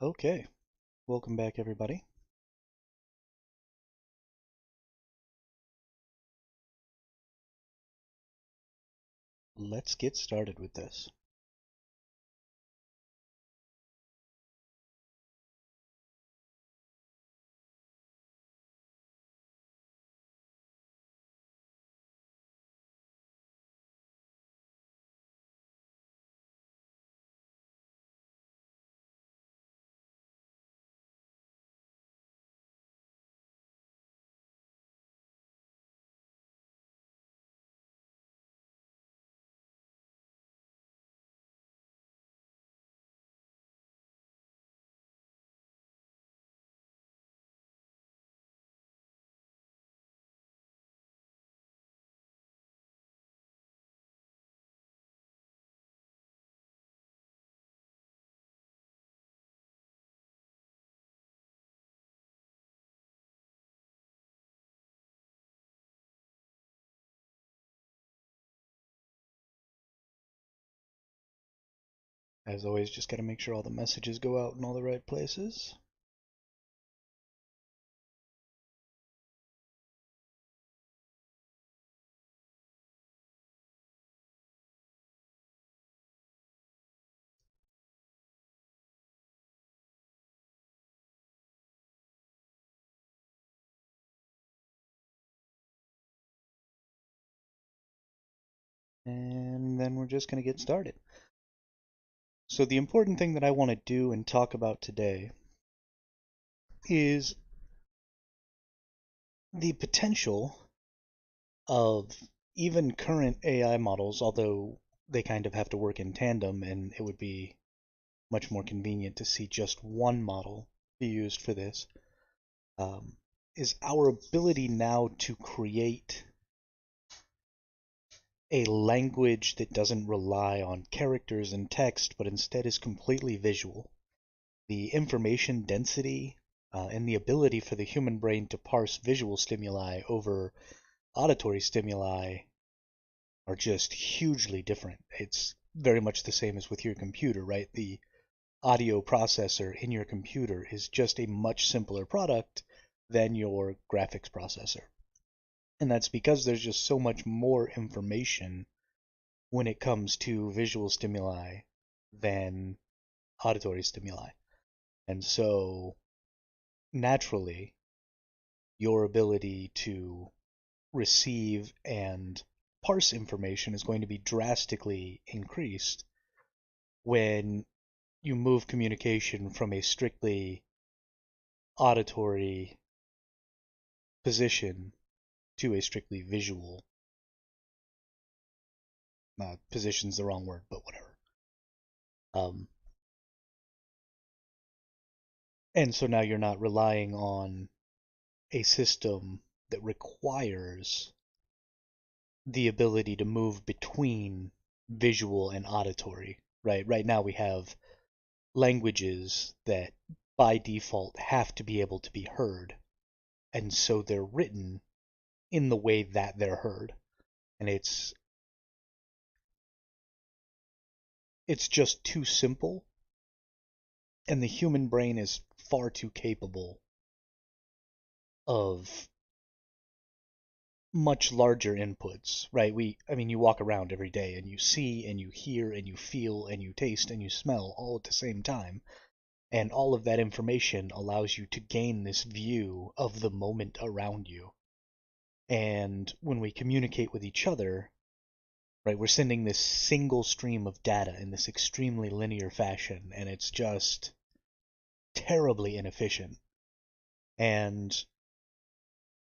Okay, welcome back everybody. Let's get started with this. As always, just gotta make sure all the messages go out in all the right places. And then we're just gonna get started. So the important thing that I want to do and talk about today is the potential of even current AI models, although they kind of have to work in tandem and it would be much more convenient to see just one model be used for this, um, is our ability now to create a language that doesn't rely on characters and text, but instead is completely visual. The information density and the ability for the human brain to parse visual stimuli over auditory stimuli are just hugely different. It's very much the same as with your computer, right? The audio processor in your computer is just a much simpler product than your graphics processor. And that's because there's just so much more information when it comes to visual stimuli than auditory stimuli. And so, naturally, your ability to receive and parse information is going to be drastically increased when you move communication from a strictly auditory position to a strictly visual position's the wrong word, but whatever. Um, and so now you're not relying on a system that requires the ability to move between visual and auditory, right? Right now we have languages that by default have to be able to be heard, and so they're written in the way that they're heard. And it's just too simple, and the human brain is far too capable of much larger inputs, right? I mean, you walk around every day and you see and you hear and you feel and you taste and you smell all at the same time. And all of that information allows you to gain this view of the moment around you. And when we communicate with each other, right, we're sending this single stream of data in this extremely linear fashion, and it's just terribly inefficient. And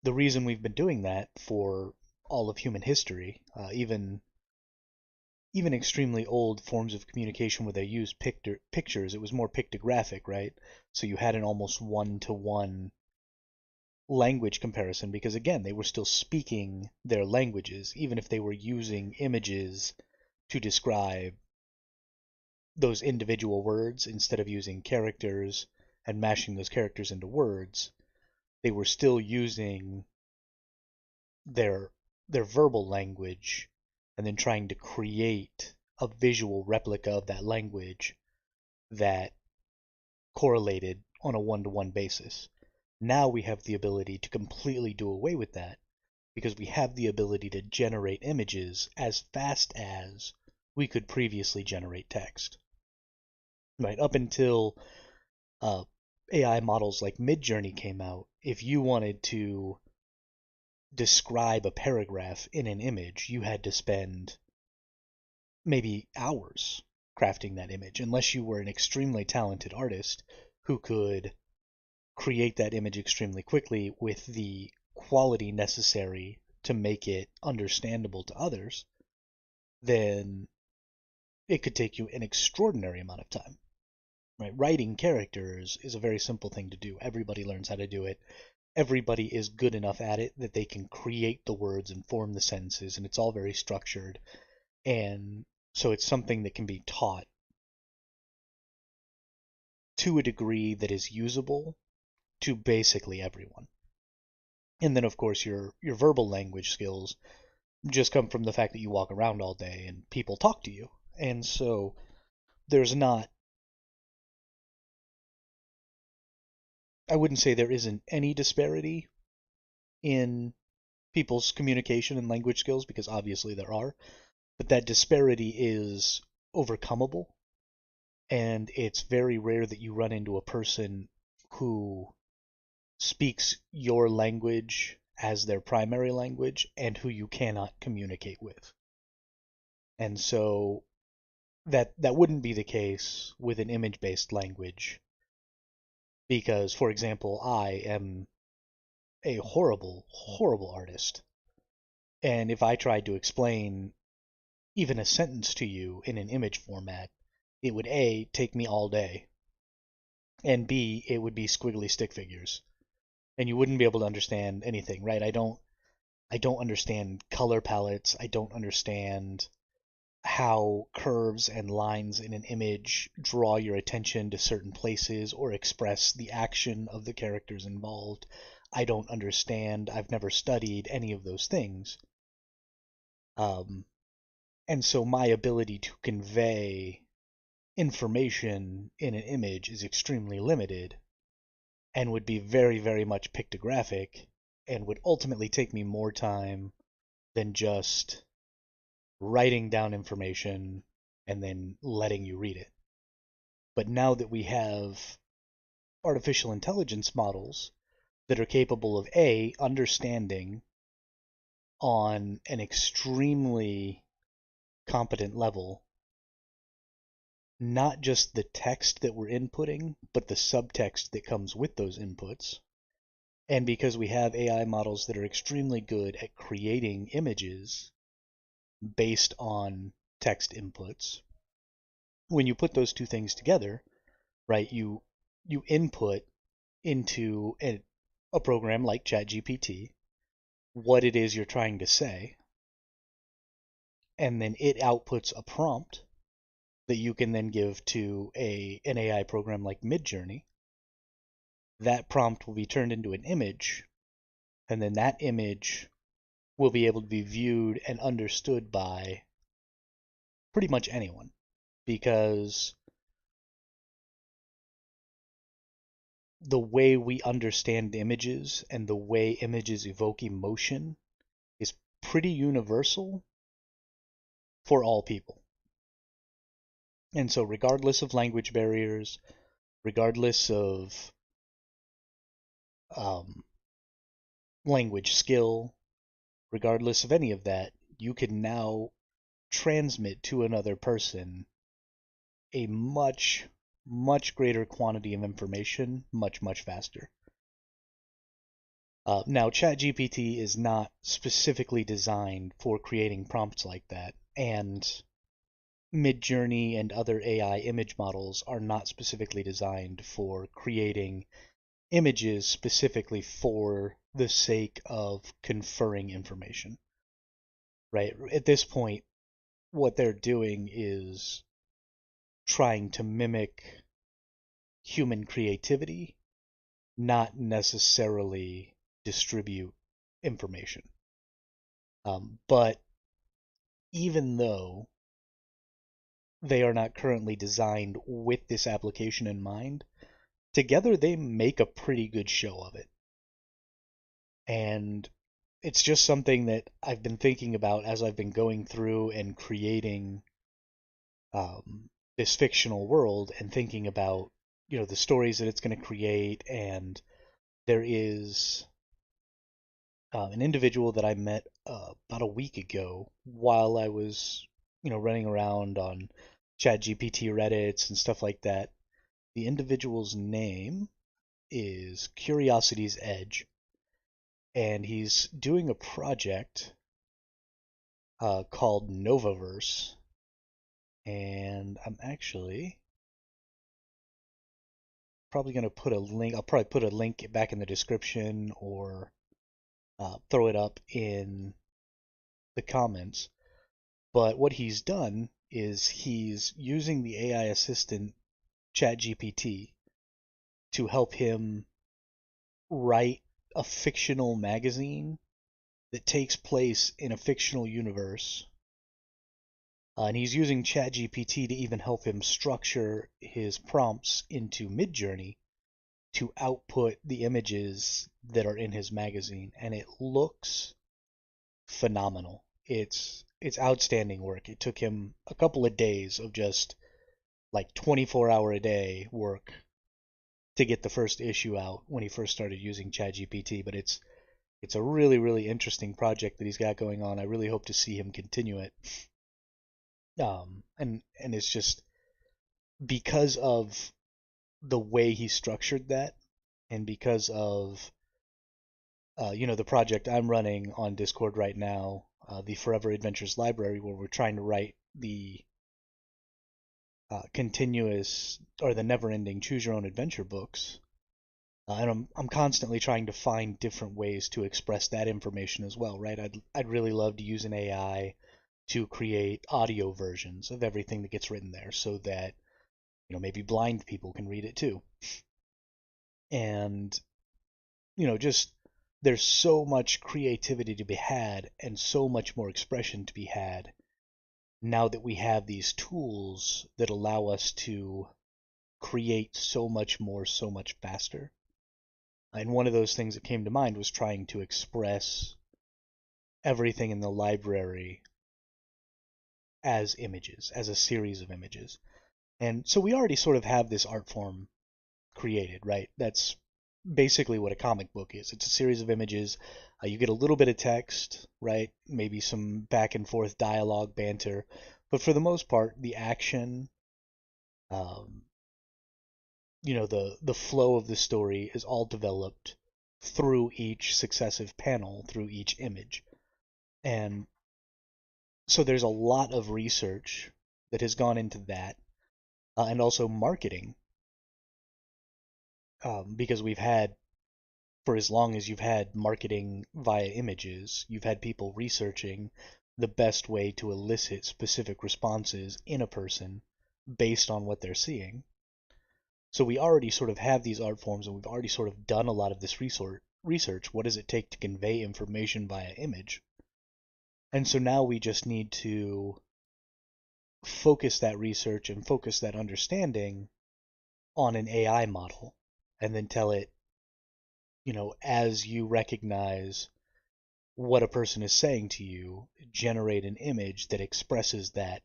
the reason we've been doing that for all of human history, even extremely old forms of communication where they used pictures, it was more pictographic, right? So you had an almost one-to-one language comparison because, again, they were still speaking their languages, even if they were using images to describe those individual words instead of using characters and mashing those characters into words. They were still using their their verbal language and then trying to create a visual replica of that language that correlated on a one-to-one basis. Now we have the ability to completely do away with that because we have the ability to generate images as fast as we could previously generate text. Right, up until AI models like Midjourney came out, if you wanted to describe a paragraph in an image, you had to spend maybe hours crafting that image, unless you were an extremely talented artist who could create that image extremely quickly with the quality necessary to make it understandable to others. Then it could take you an extraordinary amount of time. Right? Writing characters is a very simple thing to do. Everybody learns how to do it. Everybody is good enough at it that they can create the words and form the sentences, and it's all very structured. And so it's something that can be taught to a degree that is usable to basically everyone. And then, of course, your verbal language skills just come from the fact that you walk around all day and people talk to you. And so there's not, I wouldn't say there isn't any disparity in people's communication and language skills, because obviously there are, but that disparity is overcomable. And it's very rare that you run into a person who speaks your language as their primary language and who you cannot communicate with. And so that wouldn't be the case with an image-based language because, for example, I am a horrible, horrible artist. And if I tried to explain even a sentence to you in an image format, it would A, take me all day, and B, it would be squiggly stick figures. And you wouldn't be able to understand anything, right? I don't understand color palettes. I don't understand how curves and lines in an image draw your attention to certain places or express the action of the characters involved. I don't understand. I've never studied any of those things. And so my ability to convey information in an image is extremely limited and would be very, very much pictographic and would ultimately take me more time than just writing down information and then letting you read it. But now that we have artificial intelligence models that are capable of A, understanding on an extremely competent level, not just the text that we're inputting, but the subtext that comes with those inputs. And because we have AI models that are extremely good at creating images based on text inputs, when you put those two things together, right, you input into a program like ChatGPT what it is you're trying to say, and then it outputs a prompt that you can then give to an AI program like Midjourney. That prompt will be turned into an image, and then that image will be able to be viewed and understood by pretty much anyone, because the way we understand images and the way images evoke emotion is pretty universal for all people. And so regardless of language barriers, regardless of um, language skill, regardless of any of that, you can now transmit to another person a much, much greater quantity of information much, much faster. Now, ChatGPT is not specifically designed for creating prompts like that, and Midjourney and other AI image models are not specifically designed for creating images specifically for the sake of conferring information. Right? At this point, what they're doing is trying to mimic human creativity, not necessarily distribute information. But even though they are not currently designed with this application in mind, together they make a pretty good show of it. And it's just something that I've been thinking about as I've been going through and creating this fictional world and thinking about, the stories that it's going to create. And there is an individual that I met about a week ago while I was, running around on ChatGPT Reddits and stuff like that. The individual's name is Curiosity's Edge, and he's doing a project called Novaverse. And I'm actually probably going to put a link. I'll probably put a link back in the description or throw it up in the comments. But what he's done is he's using the AI assistant ChatGPT to help him write a fictional magazine that takes place in a fictional universe. And he's using ChatGPT to even help him structure his prompts into Midjourney to output the images that are in his magazine. And it looks phenomenal. It's outstanding work. It took him a couple of days of just like 24-hour a day work to get the first issue out when he first started using ChatGPT. But it's a really, really interesting project that he's got going on. I really hope to see him continue it. And it's just because of the way he structured that, and because of the project I'm running on Discord right now, the Forever Adventures Library, where we're trying to write the continuous or the never-ending Choose Your Own Adventure books. And I'm constantly trying to find different ways to express that information as well, right? I'd really love to use an AI to create audio versions of everything that gets written there, so that maybe blind people can read it too. And just there's so much creativity to be had and so much more expression to be had now that we have these tools that allow us to create so much more, so much faster. And one of those things that came to mind was trying to express everything in the library as images, as a series of images. And so we already sort of have this art form created, right? That's basically what a comic book is. It's a series of images. You get a little bit of text, right? Maybe some back and forth dialogue, banter. But for the most part, the action, um, the flow of the story is all developed through each successive panel, through each image. And so there's a lot of research that has gone into that, and also marketing, because we've had, for as long as you've had marketing via images, you've had people researching the best way to elicit specific responses in a person based on what they're seeing. So we already sort of have these art forms, and we've already sort of done a lot of this research. What does it take to convey information via image? And so now we just need to focus that research and focus that understanding on an AI model, and then tell it, as you recognize what a person is saying to you, generate an image that expresses that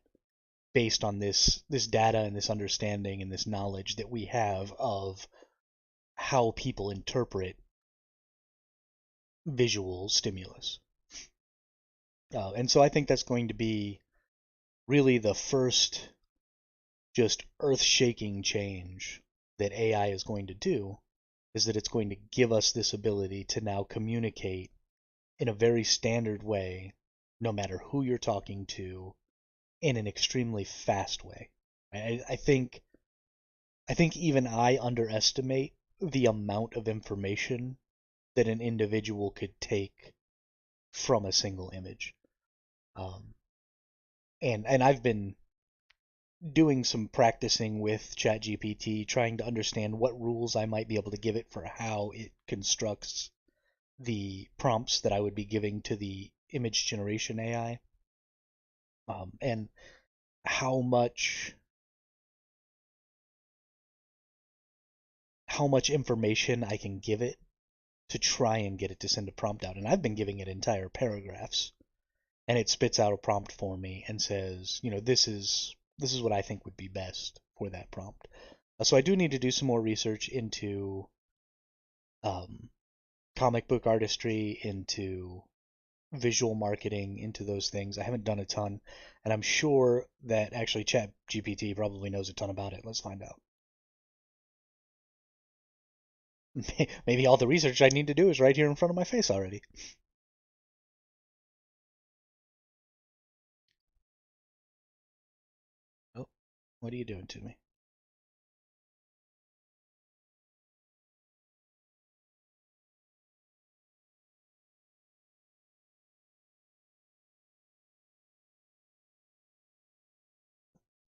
based on this data and this understanding and this knowledge that we have of how people interpret visual stimulus. And so I think that's going to be really the first just earth-shaking change that AI is going to do, is that it's going to give us this ability to now communicate in a very standard way, no matter who you're talking to, in an extremely fast way. I think even I underestimate the amount of information that an individual could take from a single image. Um, and I've been doing some practicing with ChatGPT, trying to understand what rules I might be able to give it for how it constructs the prompts that I would be giving to the image generation AI, and how how much information I can give it to try and get it to send a prompt out. And I've been giving it entire paragraphs, and it spits out a prompt for me and says, this is what I think would be best for that prompt. So I do need to do some more research into um, comic book artistry, into visual marketing, into those things. I haven't done a ton, and I'm sure that actually ChatGPT probably knows a ton about it. Let's find out. Maybe all the research I need to do is right here in front of my face already. Oh, what are you doing to me?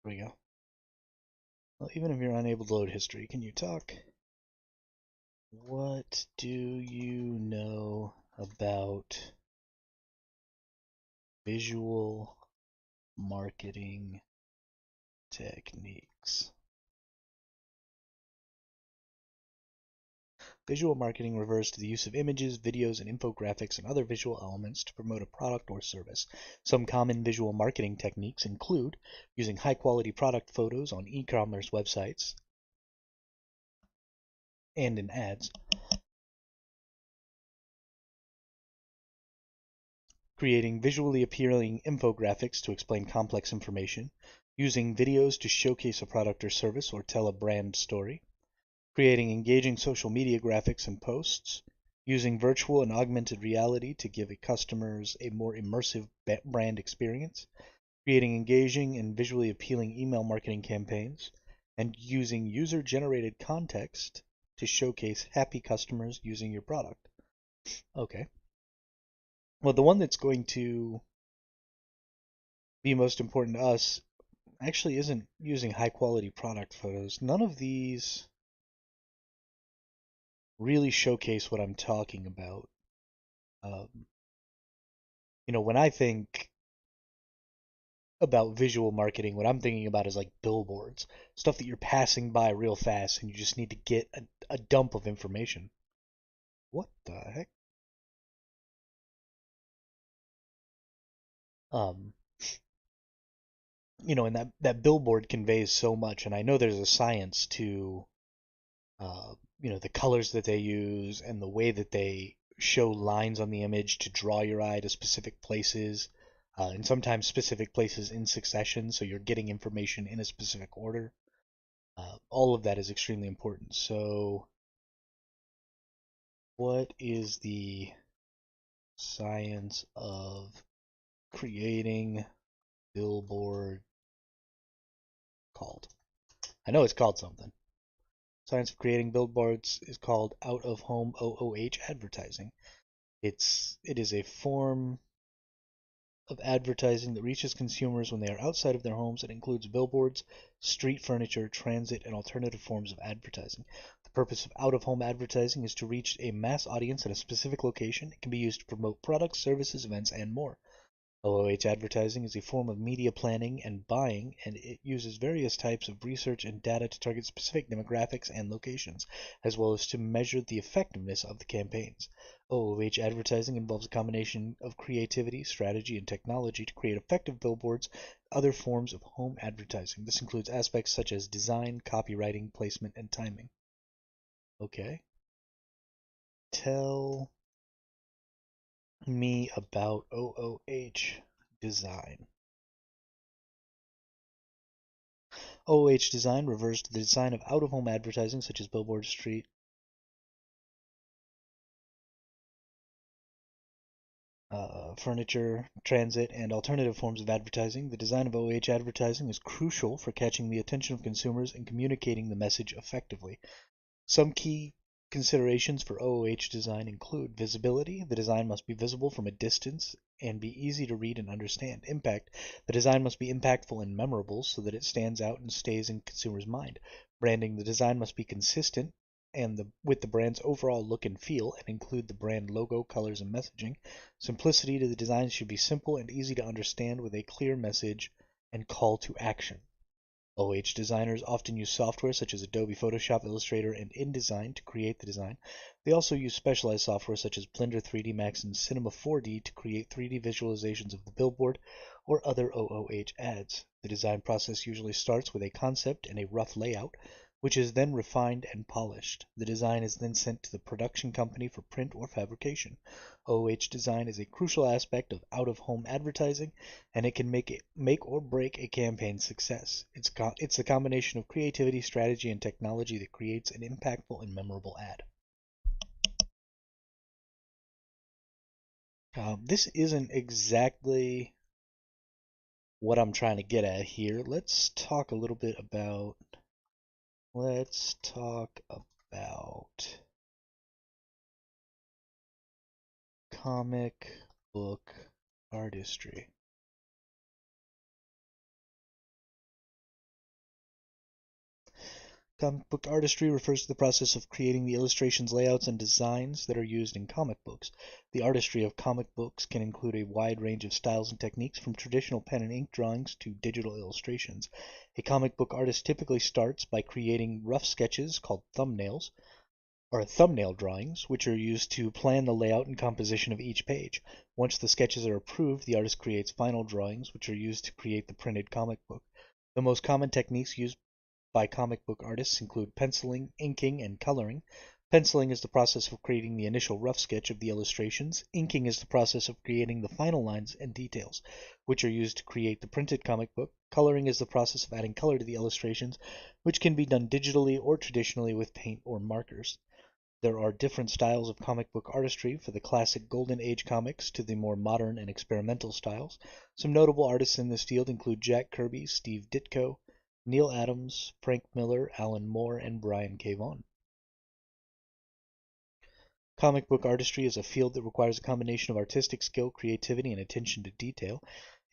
Here we go. Well, even if you're unable to load history, can you talk? What do you know about visual marketing techniques? Visual marketing refers to the use of images, videos, and infographics and other visual elements to promote a product or service. Some common visual marketing techniques include using high-quality product photos on e-commerce websites and in ads, creating visually appealing infographics to explain complex information, using videos to showcase a product or service or tell a brand story, creating engaging social media graphics and posts, using virtual and augmented reality to give customers a more immersive brand experience, creating engaging and visually appealing email marketing campaigns, and using user-generated context to showcase happy customers using your product. Okay. Well, the one that's going to be most important to us actually isn't using high quality product photos. None of these really showcase what I'm talking about. Um, when I think about visual marketing, what I'm thinking about is like billboards, stuff that you're passing by real fast and you just need to get a dump of information. What the heck? Um, and that billboard conveys so much, and I know there's a science to the colors that they use and the way that they show lines on the image to draw your eye to specific places, and sometimes specific places in succession, so you're getting information in a specific order. All of that is extremely important. So, what is the science of creating billboard called? I know it's called something. Science of creating billboards is called out of home OOH advertising. It is a form of advertising that reaches consumers when they are outside of their homes. It includes billboards, street furniture, transit, and alternative forms of advertising. The purpose of out-of-home advertising is to reach a mass audience in a specific location. It can be used to promote products, services, events, and more. OOH advertising is a form of media planning and buying, and it uses various types of research and data to target specific demographics and locations, as well as to measure the effectiveness of the campaigns. OOH advertising involves a combination of creativity, strategy, and technology to create effective billboards and other forms of home advertising. This includes aspects such as design, copywriting, placement, and timing. Okay. Tell me about OOH design. OOH design refers to the design of out-of-home advertising such as billboards, street furniture, transit, and alternative forms of advertising. The design of OOH advertising is crucial for catching the attention of consumers and communicating the message effectively. Some key considerations for OOH design include visibility. The design must be visible from a distance and be easy to read and understand. Impact. The design must be impactful and memorable so that it stands out and stays in consumers' mind. Branding. The design must be consistent with the brand's overall look and feel and include the brand logo, colors, and messaging. Simplicity. To the design should be simple and easy to understand with a clear message and call to action. OH designers often use software such as Adobe Photoshop, Illustrator, and InDesign to create the design. They also use specialized software such as Blender 3D Max and Cinema 4D to create 3D visualizations of the billboard or other OOH ads. The design process usually starts with a concept and a rough layout, which is then refined and polished. The design is then sent to the production company for print or fabrication. OOH design is a crucial aspect of out-of-home advertising, and it can make or break a campaign's success. It's the combination of creativity, strategy, and technology that creates an impactful and memorable ad. This isn't exactly what I'm trying to get at here. Let's talk about comic book artistry. Comic book artistry refers to the process of creating the illustrations, layouts, and designs that are used in comic books. The artistry of comic books can include a wide range of styles and techniques, from traditional pen and ink drawings to digital illustrations. A comic book artist typically starts by creating rough sketches called thumbnails, or thumbnail drawings, which are used to plan the layout and composition of each page. Once the sketches are approved, the artist creates final drawings, which are used to create the printed comic book. The most common techniques used by comic book artists include penciling, inking, and coloring. Penciling is the process of creating the initial rough sketch of the illustrations. Inking is the process of creating the final lines and details, which are used to create the printed comic book. Coloring is the process of adding color to the illustrations, which can be done digitally or traditionally with paint or markers. There are different styles of comic book artistry, from the classic Golden Age comics to the more modern and experimental styles. Some notable artists in this field include Jack Kirby, Steve Ditko, Neil Adams, Frank Miller, Alan Moore, and Brian K. Vaughan. Comic book artistry is a field that requires a combination of artistic skill, creativity, and attention to detail.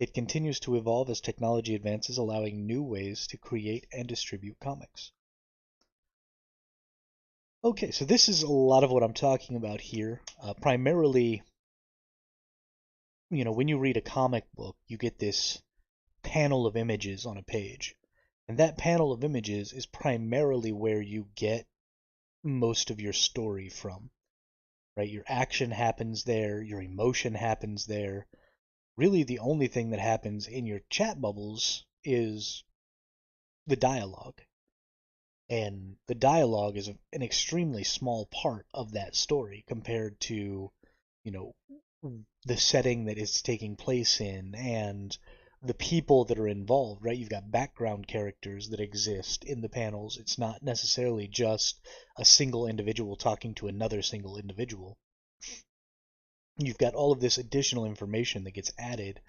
It continues to evolve as technology advances, allowing new ways to create and distribute comics. Okay, so this is a lot of what I'm talking about here. Primarily, when you read a comic book, you get this panel of images on a page. And that panel of images is primarily where you get most of your story from, right? Your action happens there, your emotion happens there. Really, the only thing that happens in your chat bubbles is the dialogue. And the dialogue is an extremely small part of that story compared to, you know, the setting that it's taking place in and the people that are involved, right? You've got background characters that exist in the panels. It's not necessarily just a single individual talking to another single individual. You've got all of this additional information that gets added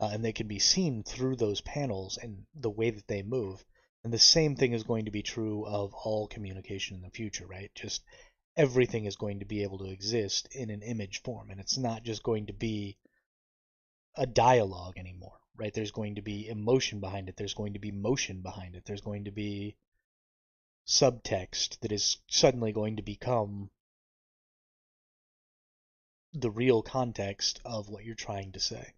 and they can be seen through those panels and the way that they move. And the same thing is going to be true of all communication in the future, right? Just everything is going to be able to exist in an image form, and it's not just going to be a dialogue anymore, right? There's going to be emotion behind it, there's going to be motion behind it, there's going to be subtext that is suddenly going to become the real context of what you're trying to say.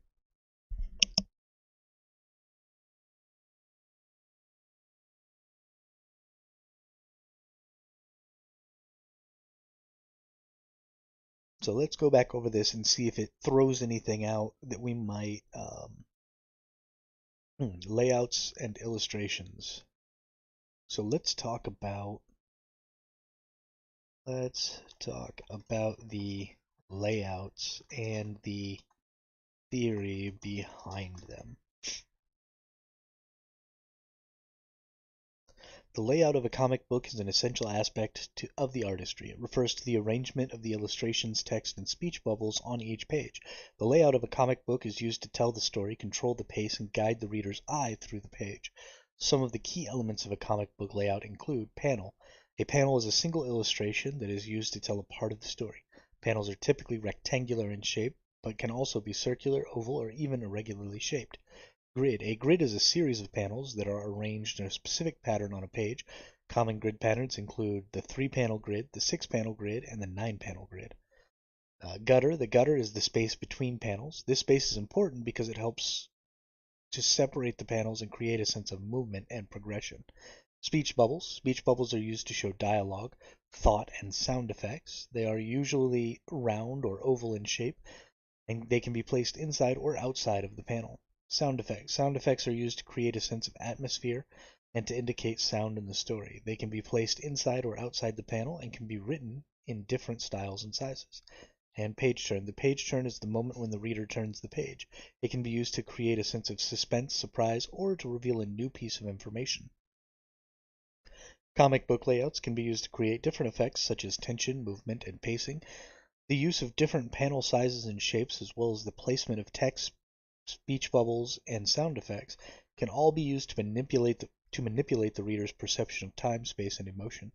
So let's go back over this and see if it throws anything out that we might layouts and illustrations. So let's talk about the layouts and the theory behind them. The layout of a comic book is an essential aspect of the artistry. It refers to the arrangement of the illustrations, text, and speech bubbles on each page. The layout of a comic book is used to tell the story, control the pace, and guide the reader's eye through the page. Some of the key elements of a comic book layout include panel. A panel is a single illustration that is used to tell a part of the story. Panels are typically rectangular in shape, but can also be circular, oval, or even irregularly shaped. Grid. A grid is a series of panels that are arranged in a specific pattern on a page. Common grid patterns include the 3-panel grid, the 6-panel grid, and the 9-panel grid. Gutter. The gutter is the space between panels. This space is important because it helps to separate the panels and create a sense of movement and progression. Speech bubbles. Speech bubbles are used to show dialogue, thought, and sound effects. They are usually round or oval in shape, and they can be placed inside or outside of the panel. Sound effects. Sound effects are used to create a sense of atmosphere and to indicate sound in the story. They can be placed inside or outside the panel and can be written in different styles and sizes. And page turn. The page turn is the moment when the reader turns the page. It can be used to create a sense of suspense, surprise, or to reveal a new piece of information. Comic book layouts can be used to create different effects such as tension, movement, and pacing. The use of different panel sizes and shapes, as well as the placement of text, speech bubbles, and sound effects, can all be used to manipulate the reader's perception of time, space, and emotion.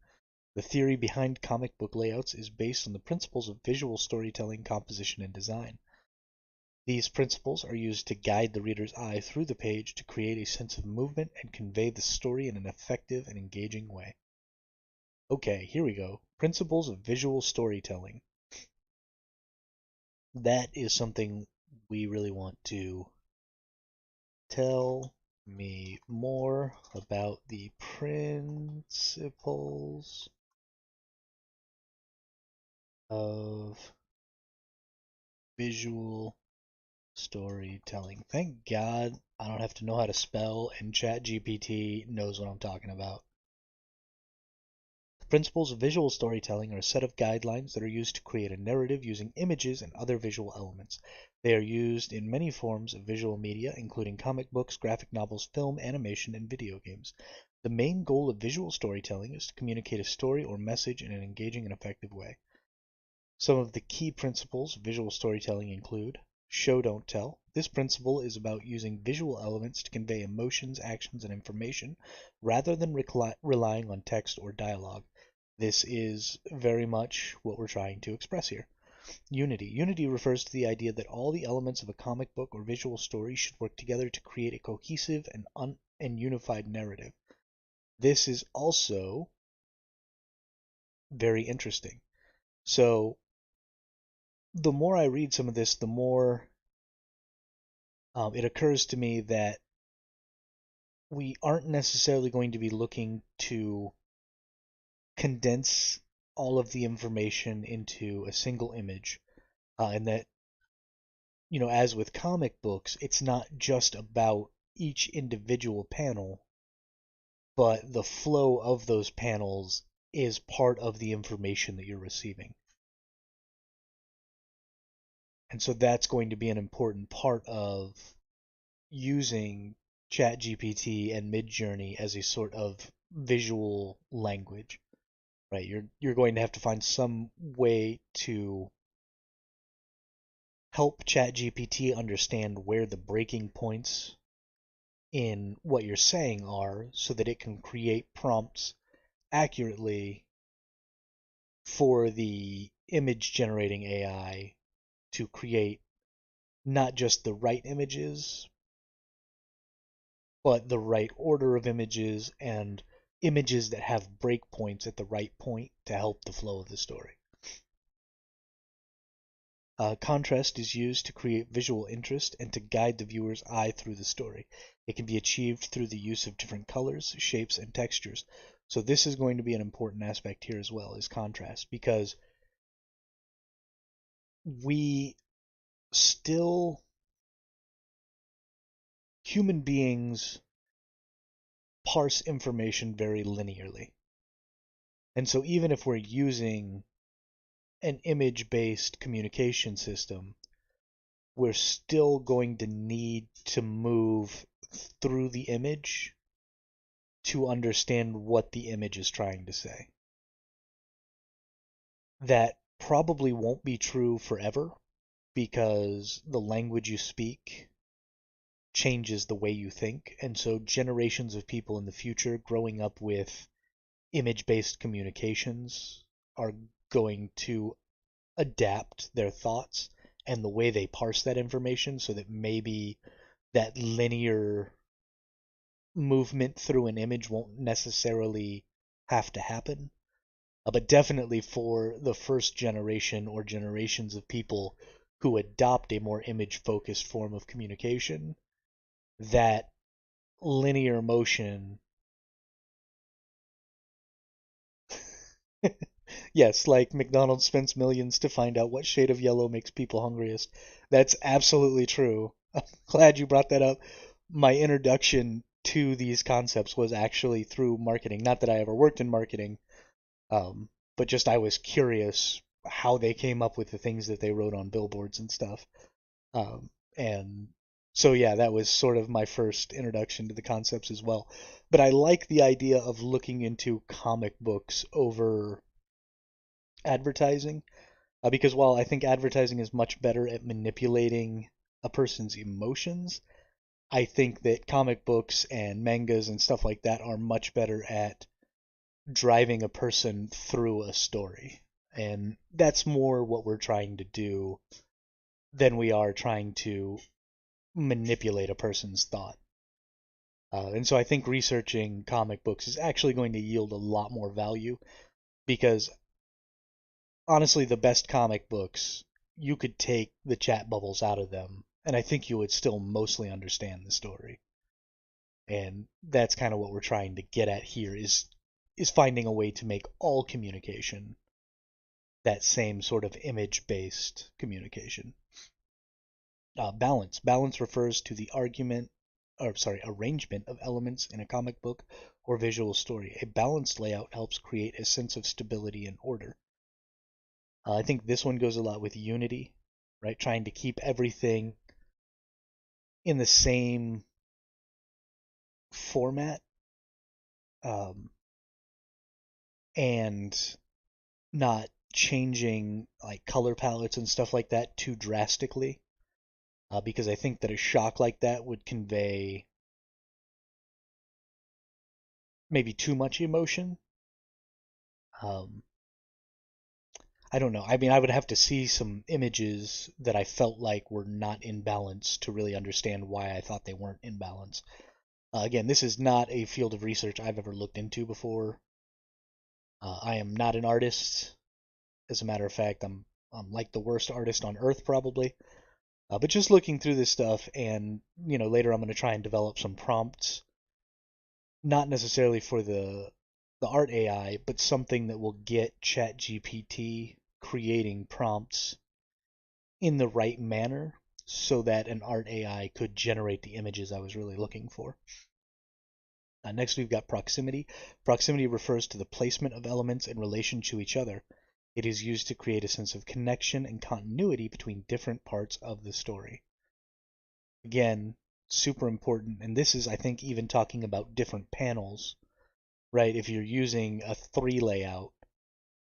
The theory behind comic book layouts is based on the principles of visual storytelling, composition, and design. These principles are used to guide the reader's eye through the page to create a sense of movement and convey the story in an effective and engaging way. Okay, here we go. Principles of visual storytelling. That is something we really want to tell me more about the principles of visual storytelling. Thank God I don't have to know how to spell, and ChatGPT knows what I'm talking about. The principles of visual storytelling are a set of guidelines that are used to create a narrative using images and other visual elements. They are used in many forms of visual media, including comic books, graphic novels, film, animation, and video games. The main goal of visual storytelling is to communicate a story or message in an engaging and effective way. Some of the key principles of visual storytelling include show don't tell. This principle is about using visual elements to convey emotions, actions, and information rather than relying on text or dialogue. This is very much what we're trying to express here. Unity. Unity refers to the idea that all the elements of a comic book or visual story should work together to create a cohesive and unified narrative. This is also very interesting. So, the more I read some of this, the more it occurs to me that we aren't necessarily going to be looking to condense all of the information into a single image, and that, as with comic books, it's not just about each individual panel, but the flow of those panels is part of the information that you're receiving. And so that's going to be an important part of using ChatGPT and Midjourney as a sort of visual language, right? You're going to have to find some way to help ChatGPT understand where the breaking points in what you're saying are so that it can create prompts accurately for the image generating AI to create not just the right images, but the right order of images and images that have breakpoints at the right point to help the flow of the story. Contrast is used to create visual interest and to guide the viewer's eye through the story. It can be achieved through the use of different colors, shapes, and textures. So this is going to be an important aspect here as well, is contrast, because we still, human beings, parse information very linearly. And so even if we're using an image-based communication system, we're still going to need to move through the image to understand what the image is trying to say. That probably won't be true forever because the language you speak changes the way you think. And so generations of people in the future growing up with image-based communications are going to adapt their thoughts and the way they parse that information so that maybe that linear movement through an image won't necessarily have to happen. But definitely for the first generation or generations of people who adopt a more image focused form of communication, that linear motion. Yes, like McDonald's spends millions to find out what shade of yellow makes people hungriest. That's absolutely true. I'm glad you brought that up. My introduction to these concepts was actually through marketing. Not that I ever worked in marketing, um, but just I was curious how they came up with the things that they wrote on billboards and stuff. Um, and so, yeah, that was sort of my first introduction to the concepts as well. But I like the idea of looking into comic books over advertising, because while I think advertising is much better at manipulating a person's emotions, I think that comic books and mangas and stuff like that are much better at driving a person through a story. And that's more what we're trying to do than we are trying to manipulate a person's thought. And so I think researching comic books is actually going to yield a lot more value because honestly, the best comic books, you could take the chat bubbles out of them, and I think you would still mostly understand the story. And that's kind of what we're trying to get at here is finding a way to make all communication that same sort of image-based communication. Balance. Balance refers to the arrangement of elements in a comic book or visual story. A balanced layout helps create a sense of stability and order. I think this one goes a lot with unity, right? Trying to keep everything in the same format, um, and not changing like color palettes and stuff like that too drastically, because I think that a shock like that would convey maybe too much emotion. Um, I don't know. I mean, I would have to see some images that I felt like were not in balance to really understand why I thought they weren't in balance. Again, this is not a field of research I've ever looked into before. I am not an artist. As a matter of fact, I'm like the worst artist on earth probably. But just looking through this stuff, and later I'm going to try and develop some prompts, not necessarily for the art AI, but something that will get ChatGPT creating prompts in the right manner so that an art AI could generate the images I was really looking for. Next, we've got proximity. Proximity refers to the placement of elements in relation to each other. It is used to create a sense of connection and continuity between different parts of the story. Again, super important, and this is, I think, even talking about different panels, right? If you're using a 3 layout,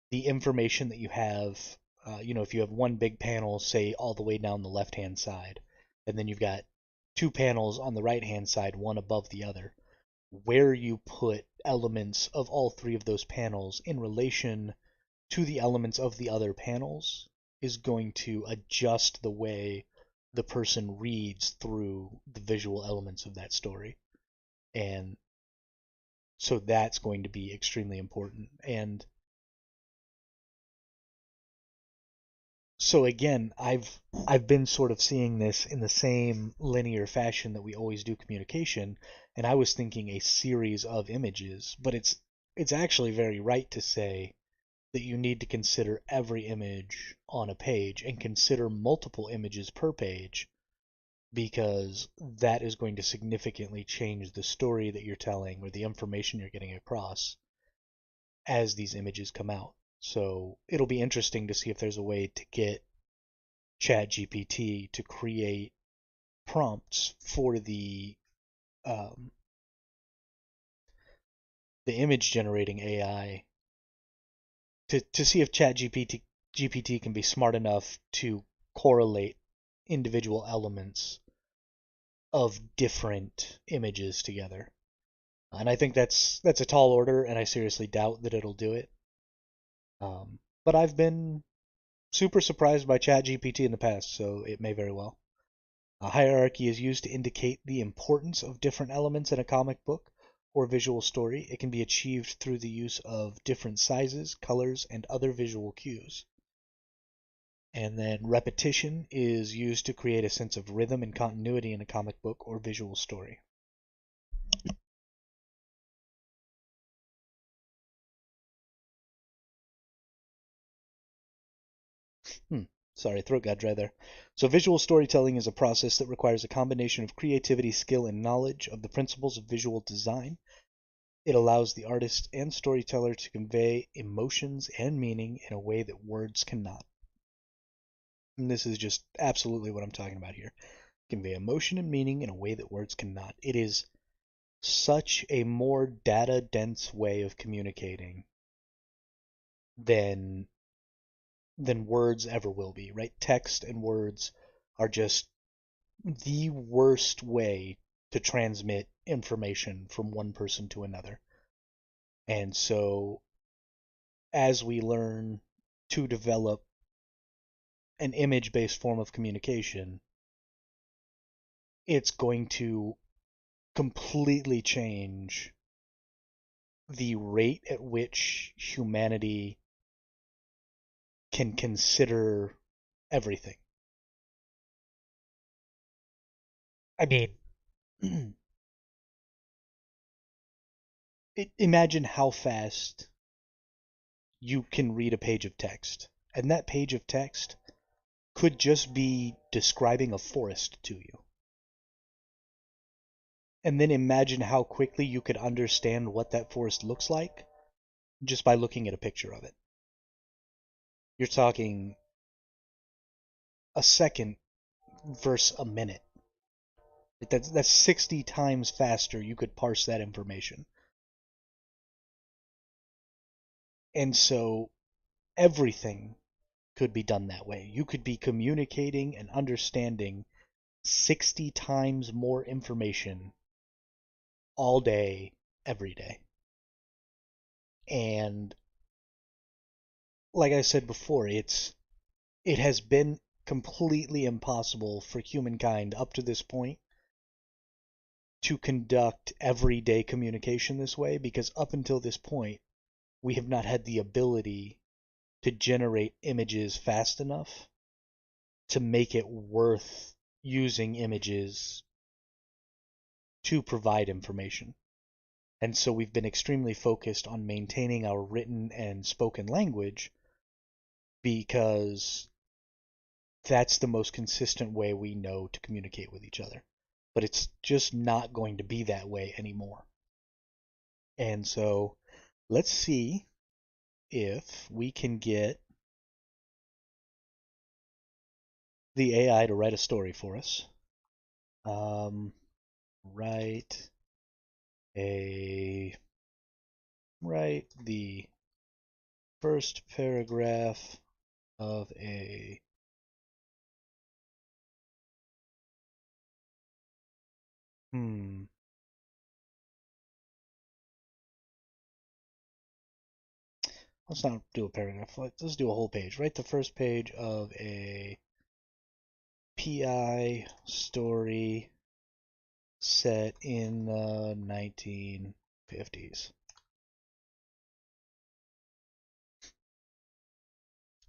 the information that you have, if you have one big panel, say, all the way down the left-hand side, and then you've got 2 panels on the right-hand side, one above the other, where you put elements of all 3 of those panels in relation to the elements of the other panels is going to adjust the way the person reads through the visual elements of that story. And so that's going to be extremely important. And so again, I've been sort of seeing this in the same linear fashion that we always do communication, and I was thinking a series of images, but it's actually very right to say that you need to consider every image on a page and consider multiple images per page because that is going to significantly change the story that you're telling or the information you're getting across as these images come out. So it'll be interesting to see if there's a way to get ChatGPT to create prompts for um, the image generating AI to see if ChatGPT can be smart enough to correlate individual elements of different images together. And I think that's a tall order, and I seriously doubt that it'll do it. But I've been super surprised by ChatGPT in the past, so it may very well. A hierarchy is used to indicate the importance of different elements in a comic book or visual story. It can be achieved through the use of different sizes, colors, and other visual cues. And then repetition is used to create a sense of rhythm and continuity in a comic book or visual story. Sorry, throat got dry there. So, visual storytelling is a process that requires a combination of creativity, skill, and knowledge of the principles of visual design. It allows the artist and storyteller to convey emotions and meaning in a way that words cannot. And this is just absolutely what I'm talking about here. Convey emotion and meaning in a way that words cannot. It is such a more data dense way of communicating than words ever will be, right? Text and words are just the worst way to transmit information from one person to another. And so as we learn to develop an image-based form of communication, it's going to completely change the rate at which humanity can consider everything. I mean, imagine how fast you can read a page of text, and that page of text could just be describing a forest to you. And then imagine how quickly you could understand what that forest looks like just by looking at a picture of it. You're talking a second versus a minute. That's 60 times faster you could parse that information. And so everything could be done that way. You could be communicating and understanding 60 times more information all day, every day. And like I said before, it has been completely impossible for humankind up to this point to conduct everyday communication this way, because up until this point we have not had the ability to generate images fast enough to make it worth using images to provide information. And so we've been extremely focused on maintaining our written and spoken language because that's the most consistent way we know to communicate with each other. But it's just not going to be that way anymore. And so let's see if we can get the AI to write a story for us. Write the first paragraph of a let's not do a paragraph. Let's do a whole page. Write the first page of a PI story set in the 1950s.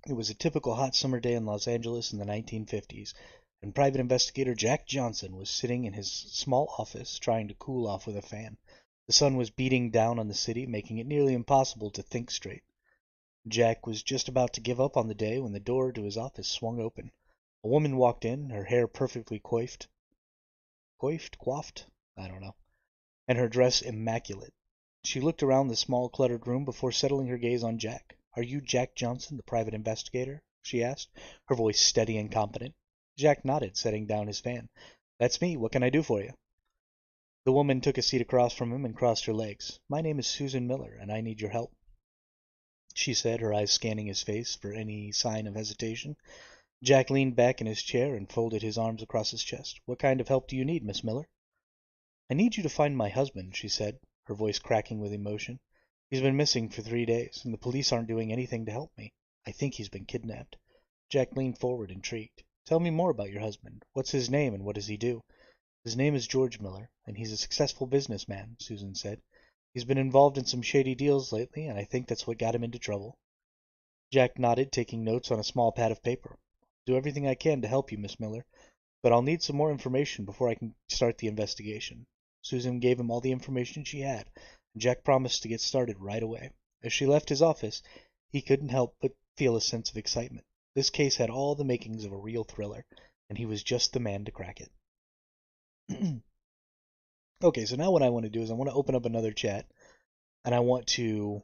It was a typical hot summer day in Los Angeles in the 1950s, and private investigator Jack Johnson was sitting in his small office trying to cool off with a fan. The sun was beating down on the city, making it nearly impossible to think straight. Jack was just about to give up on the day when the door to his office swung open. A woman walked in, her hair perfectly coiffed. Coiffed? I don't know. And her dress immaculate. She looked around the small, cluttered room before settling her gaze on Jack. "Are you Jack Johnson, the private investigator?" she asked, her voice steady and confident. Jack nodded, setting down his fan. "That's me. What can I do for you?" The woman took a seat across from him and crossed her legs. "My name is Susan Miller, and I need your help," she said, her eyes scanning his face for any sign of hesitation. Jack leaned back in his chair and folded his arms across his chest. "What kind of help do you need, Miss Miller?" "I need you to find my husband," she said, her voice cracking with emotion. "He's been missing for 3 days, and the police aren't doing anything to help me. I think he's been kidnapped." Jack leaned forward, intrigued. "Tell me more about your husband. What's his name, and what does he do?" "His name is George Miller, and he's a successful businessman," Susan said. "He's been involved in some shady deals lately, and I think that's what got him into trouble." Jack nodded, taking notes on a small pad of paper. do everything I can to help you, Miss Miller, but I'll need some more information before I can start the investigation." Susan gave him all the information she had, and Jack promised to get started right away. As she left his office, he couldn't help but feel a sense of excitement. This case had all the makings of a real thriller, and he was just the man to crack it. Okay, so now what I want to do is I want to open up another chat, and I want to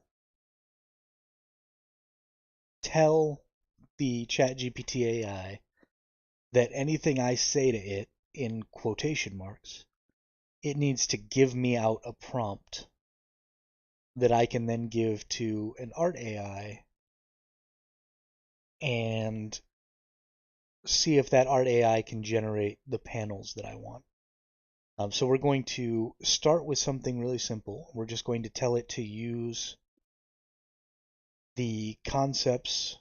tell the ChatGPT AI that anything I say to it in quotation marks, it needs to give me out a prompt that I can then give to an art AI and see if that art AI can generate the panels that I want. So we're going to start with something really simple. We're just going to tell it to use the concepts.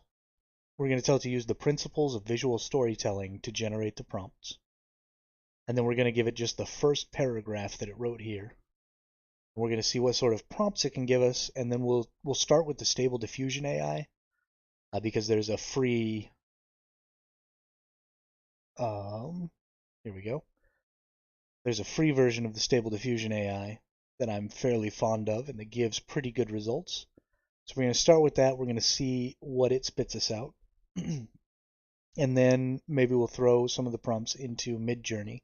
We're going to tell it to use the principles of visual storytelling to generate the prompts. And then we're going to give it just the first paragraph that it wrote here. We're going to see what sort of prompts it can give us, and then we'll start with the Stable Diffusion AI because there's a free. Here we go. There's a free version of the Stable Diffusion AI that I'm fairly fond of, and that gives pretty good results. So we're going to start with that. We're going to see what it spits us out, and then maybe we'll throw some of the prompts into Midjourney,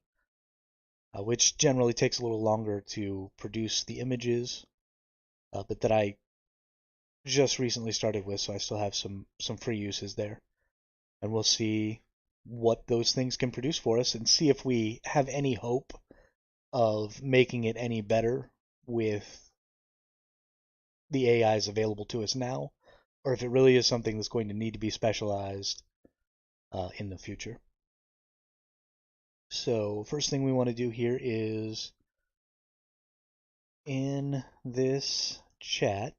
which generally takes a little longer to produce the images, but that I just recently started with, so I still have some free uses there. And we'll see what those things can produce for us and see if we have any hope of making it any better with the AIs available to us now, or if it really is something that's going to need to be specialized in the future. So first thing we want to do here is in this chat,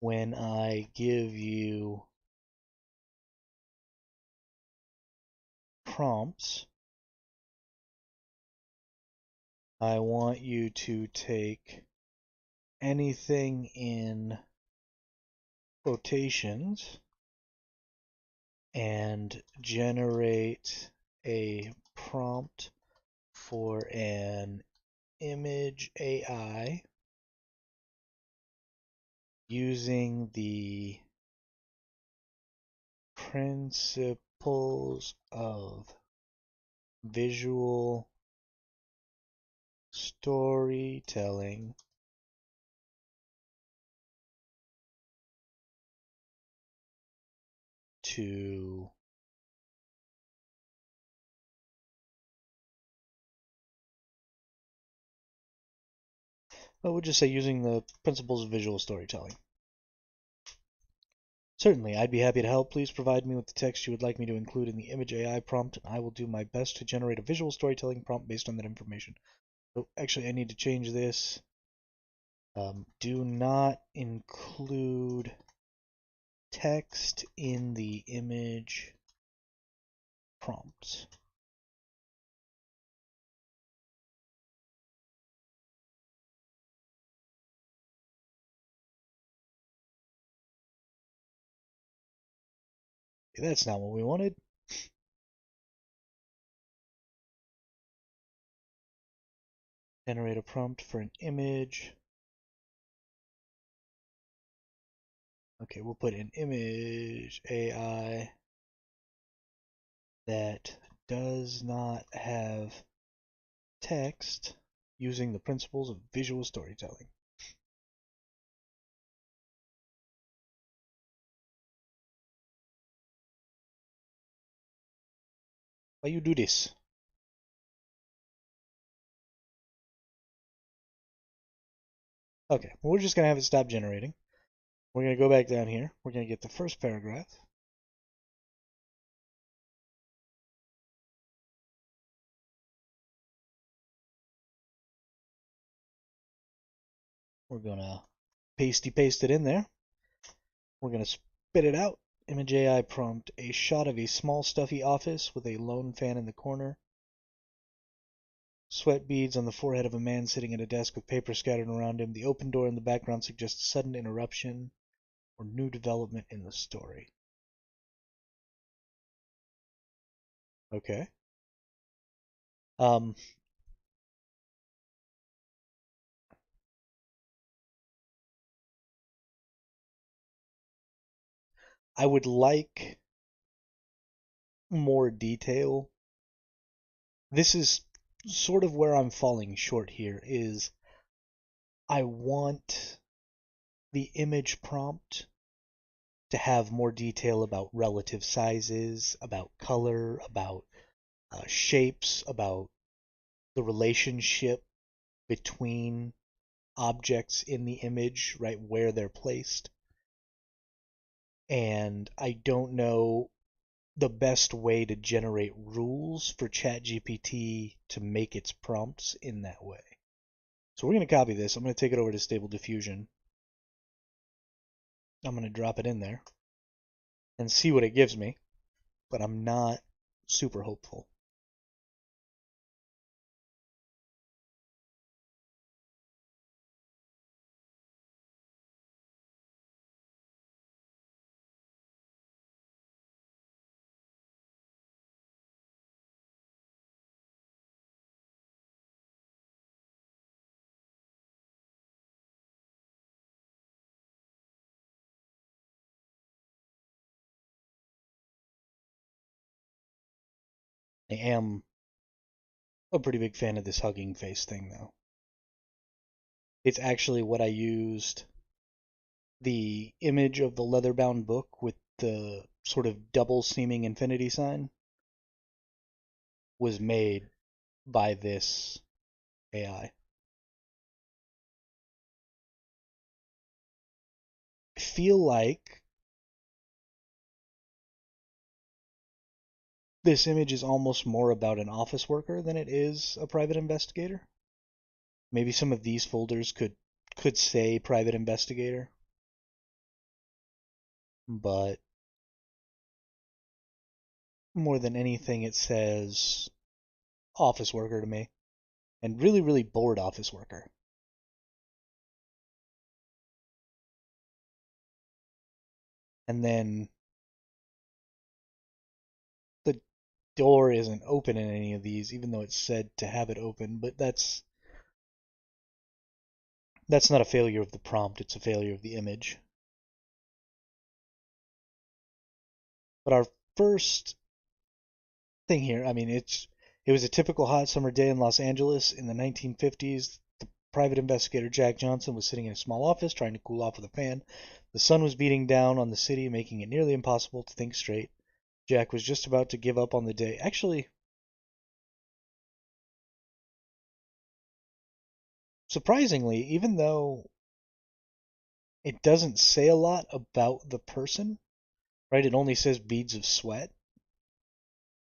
when I give you prompts, I want you to take anything in quotations and generate a prompt for an image AI using the principles of visual storytelling to we'll just say using the principles of visual storytelling. Certainly, I'd be happy to help. Please provide me with the text you would like me to include in the image AI prompt, and I will do my best to generate a visual storytelling prompt based on that information. Oh, actually, I need to change this. Do not include text in the image prompts. Okay, that's not what we wanted. Generate a prompt for an image. Okay, we'll put an image AI that does not have text using the principles of visual storytelling. Why you do this? Okay, well, we're just going to have it stop generating. We're going to go back down here. We're going to get the first paragraph. We're going to paste it in there. We're going to spit it out. Image AI prompt, a shot of a small stuffy office with a lone fan in the corner. Sweat beads on the forehead of a man sitting at a desk with paper scattered around him. The open door in the background suggests sudden interruption or new development in the story. Okay. Um, I would like more detail. This is sort of where I'm falling short here is I want the image prompt to have more detail about relative sizes, about color, about shapes, about the relationship between objects in the image, right, where they're placed. And I don't know the best way to generate rules for ChatGPT to make its prompts in that way. So we're going to copy this. I'm going to take it over to Stable Diffusion. I'm going to drop it in there and see what it gives me, but I'm not super hopeful. I am a pretty big fan of this hugging face thing, though. It's actually what I used the image of the leather-bound book with the sort of double seaming infinity sign was made by this AI. I feel like this image is almost more about an office worker than it is a private investigator. Maybe some of these folders could say private investigator, but more than anything it says office worker to me, and really really bored office worker. And then the door isn't open in any of these, even though it's said to have it open, but that's not a failure of the prompt, it's a failure of the image. But our first thing here, I mean, it was a typical hot summer day in Los Angeles in the 1950s. The private investigator Jack Johnson was sitting in a small office trying to cool off with a fan. The sun was beating down on the city, making it nearly impossible to think straight. Jack was just about to give up on the day. Actually, surprisingly, even though it doesn't say a lot about the person, right? It only says beads of sweat.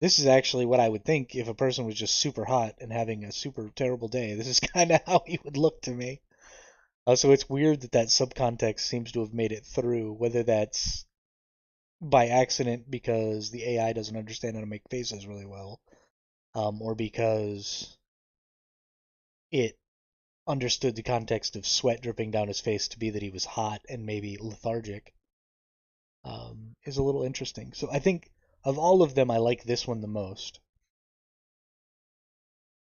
This is actually what I would think if a person was just super hot and having a super terrible day. This is kind of how he would look to me. So it's weird that that subcontext seems to have made it through, whether that's by accident because the AI doesn't understand how to make faces really well, or because it understood the context of sweat dripping down his face to be that he was hot and maybe lethargic, is a little interesting. So I think of all of them, I like this one the most.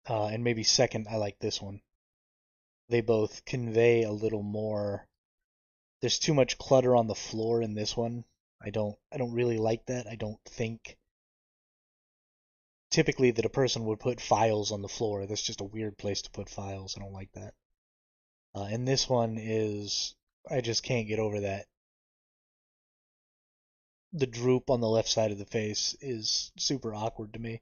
And maybe second, I like this one. They both convey a little more. There's too much clutter on the floor in this one. I don't really like that. I don't think typically that a person would put files on the floor. That's just a weird place to put files. I don't like that. And this one is I just can't get over that. The droop on the left side of the face is super awkward to me,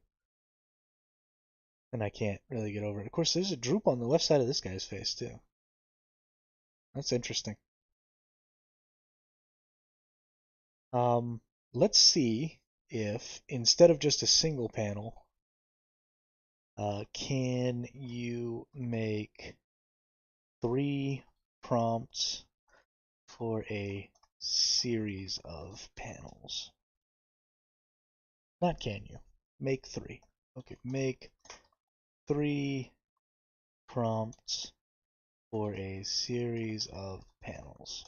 and I can't really get over it. Of course, there's a droop on the left side of this guy's face too. That's interesting. Um, let's see if instead of just a single panel, can you make 3 prompts for a series of panels? Not can you. Make 3. Okay, make 3 prompts for a series of panels.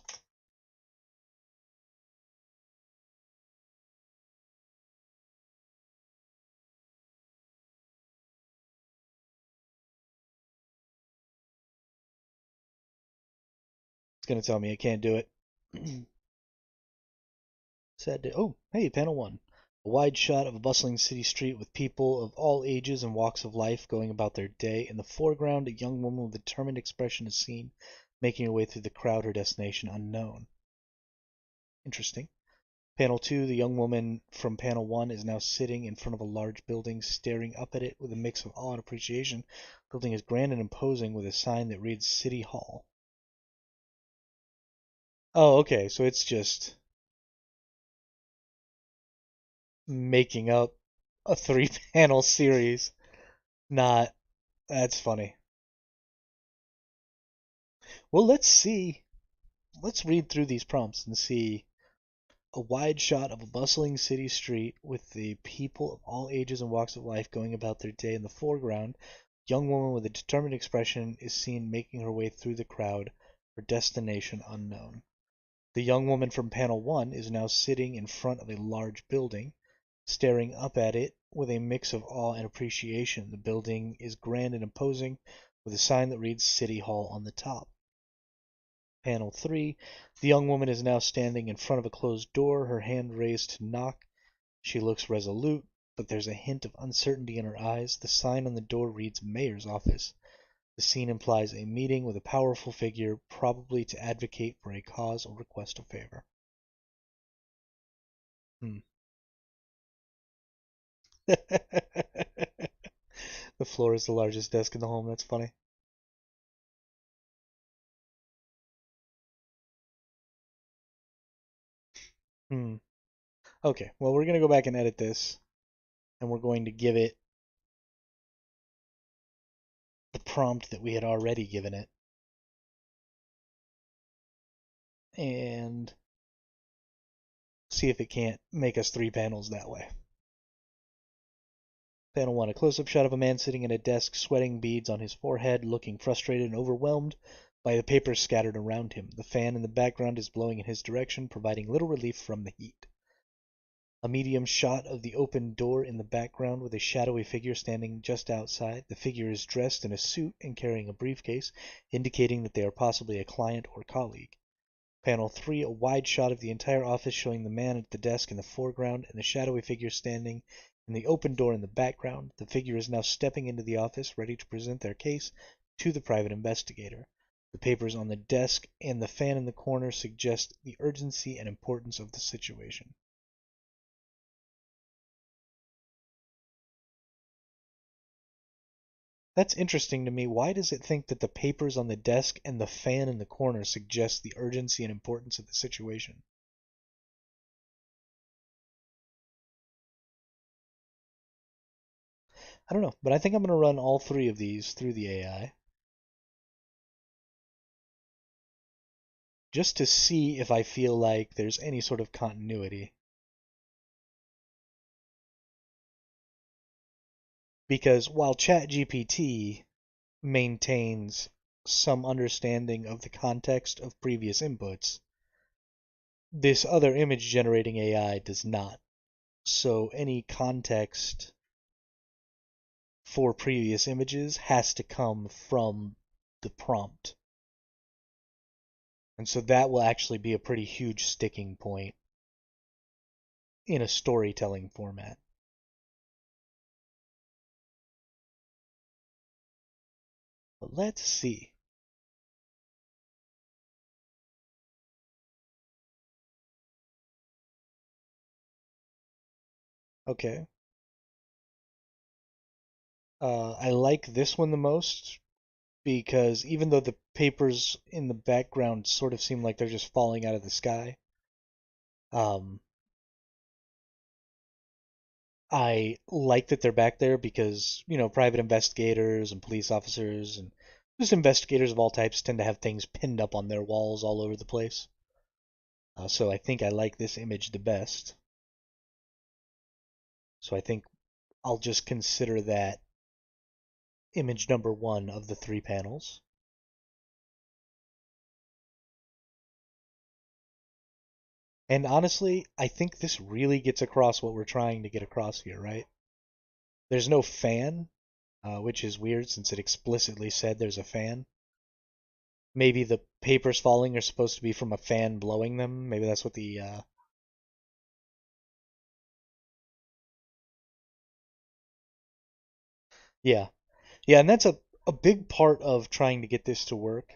gonna tell me I can't do it. Sad day. Oh, hey, panel one. A wide shot of a bustling city street with people of all ages and walks of life going about their day. In the foreground, a young woman with a determined expression is seen, making her way through the crowd, her destination unknown. Interesting. Panel 2, the young woman from panel 1 is now sitting in front of a large building, staring up at it with a mix of awe and appreciation. The building is grand and imposing with a sign that reads City Hall. Oh, okay, so it's just making up a 3-panel series. Not, that's funny. Well, let's see. Let's read through these prompts and see. A wide shot of a bustling city street with the people of all ages and walks of life going about their day in the foreground. A young woman with a determined expression is seen making her way through the crowd, her destination unknown. The young woman from panel 1 is now sitting in front of a large building, staring up at it with a mix of awe and appreciation. The building is grand and imposing, with a sign that reads City Hall on the top. Panel 3. The young woman is now standing in front of a closed door, her hand raised to knock. She looks resolute, but there's a hint of uncertainty in her eyes. The sign on the door reads Mayor's Office. The scene implies a meeting with a powerful figure, probably to advocate for a cause or request a favor. The floor is the largest desk in the home. That's funny. Okay, well, we're going to go back and edit this, and we're going to give it the prompt that we had already given it. And see if it can't make us 3 panels that way. Panel 1, a close-up shot of a man sitting at a desk, sweating beads on his forehead, looking frustrated and overwhelmed by the papers scattered around him. The fan in the background is blowing in his direction, providing little relief from the heat. A medium shot of the open door in the background with a shadowy figure standing just outside. The figure is dressed in a suit and carrying a briefcase, indicating that they are possibly a client or colleague. Panel 3, a wide shot of the entire office showing the man at the desk in the foreground and the shadowy figure standing in the open door in the background. The figure is now stepping into the office, ready to present their case to the private investigator. The papers on the desk and the fan in the corner suggest the urgency and importance of the situation. That's interesting to me. Why does it think that the papers on the desk and the fan in the corner suggest the urgency and importance of the situation? I don't know, but I think I'm going to run all 3 of these through the AI just to see if I feel like there's any sort of continuity. Because while ChatGPT maintains some understanding of the context of previous inputs, this other image generating AI does not. So any context for previous images has to come from the prompt. And so that will actually be a pretty huge sticking point in a storytelling format. But let's see. Okay. I like this one the most because even though the papers in the background sort of seem like they're just falling out of the sky, um, I like that they're back there because, private investigators and police officers and just investigators of all types tend to have things pinned up on their walls all over the place. So I think I like this image the best. So I think I'll just consider that image number 1 of the 3 panels. And honestly, I think this really gets across what we're trying to get across here, right? There's no fan, which is weird since it explicitly said there's a fan. maybe the papers falling are supposed to be from a fan blowing them. Maybe that's what the yeah. Yeah, and that's a big part of trying to get this to work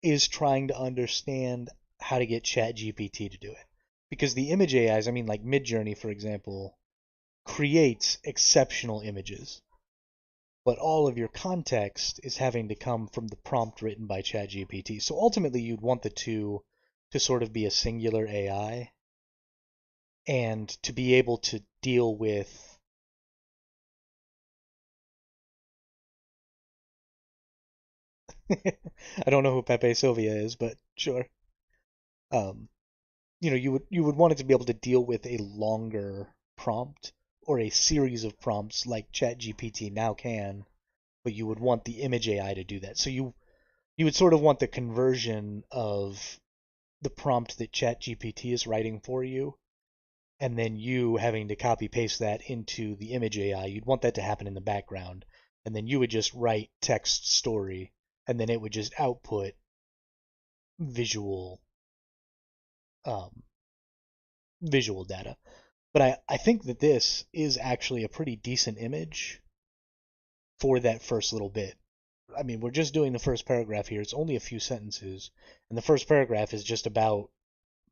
is trying to understand how to get ChatGPT to do it. Because the image AIs, I mean like Midjourney for example, creates exceptional images, but all of your context is having to come from the prompt written by ChatGPT. So ultimately you'd want the two to sort of be a singular AI and to be able to deal with I don't know who Pepe Sylvia is, but sure. Um, you would want it to be able to deal with a longer prompt or a series of prompts like ChatGPT now can, but you would want the image AI to do that. So you would sort of want the conversion of the prompt that ChatGPT is writing for you, and then you having to copy paste that into the image AI. You'd want that to happen in the background, and then you would just write text story, and then it would just output visual um, visual data. But I think that this is actually a pretty decent image for that first little bit. I mean, we're just doing the first paragraph here. It's only a few sentences, and the first paragraph is just about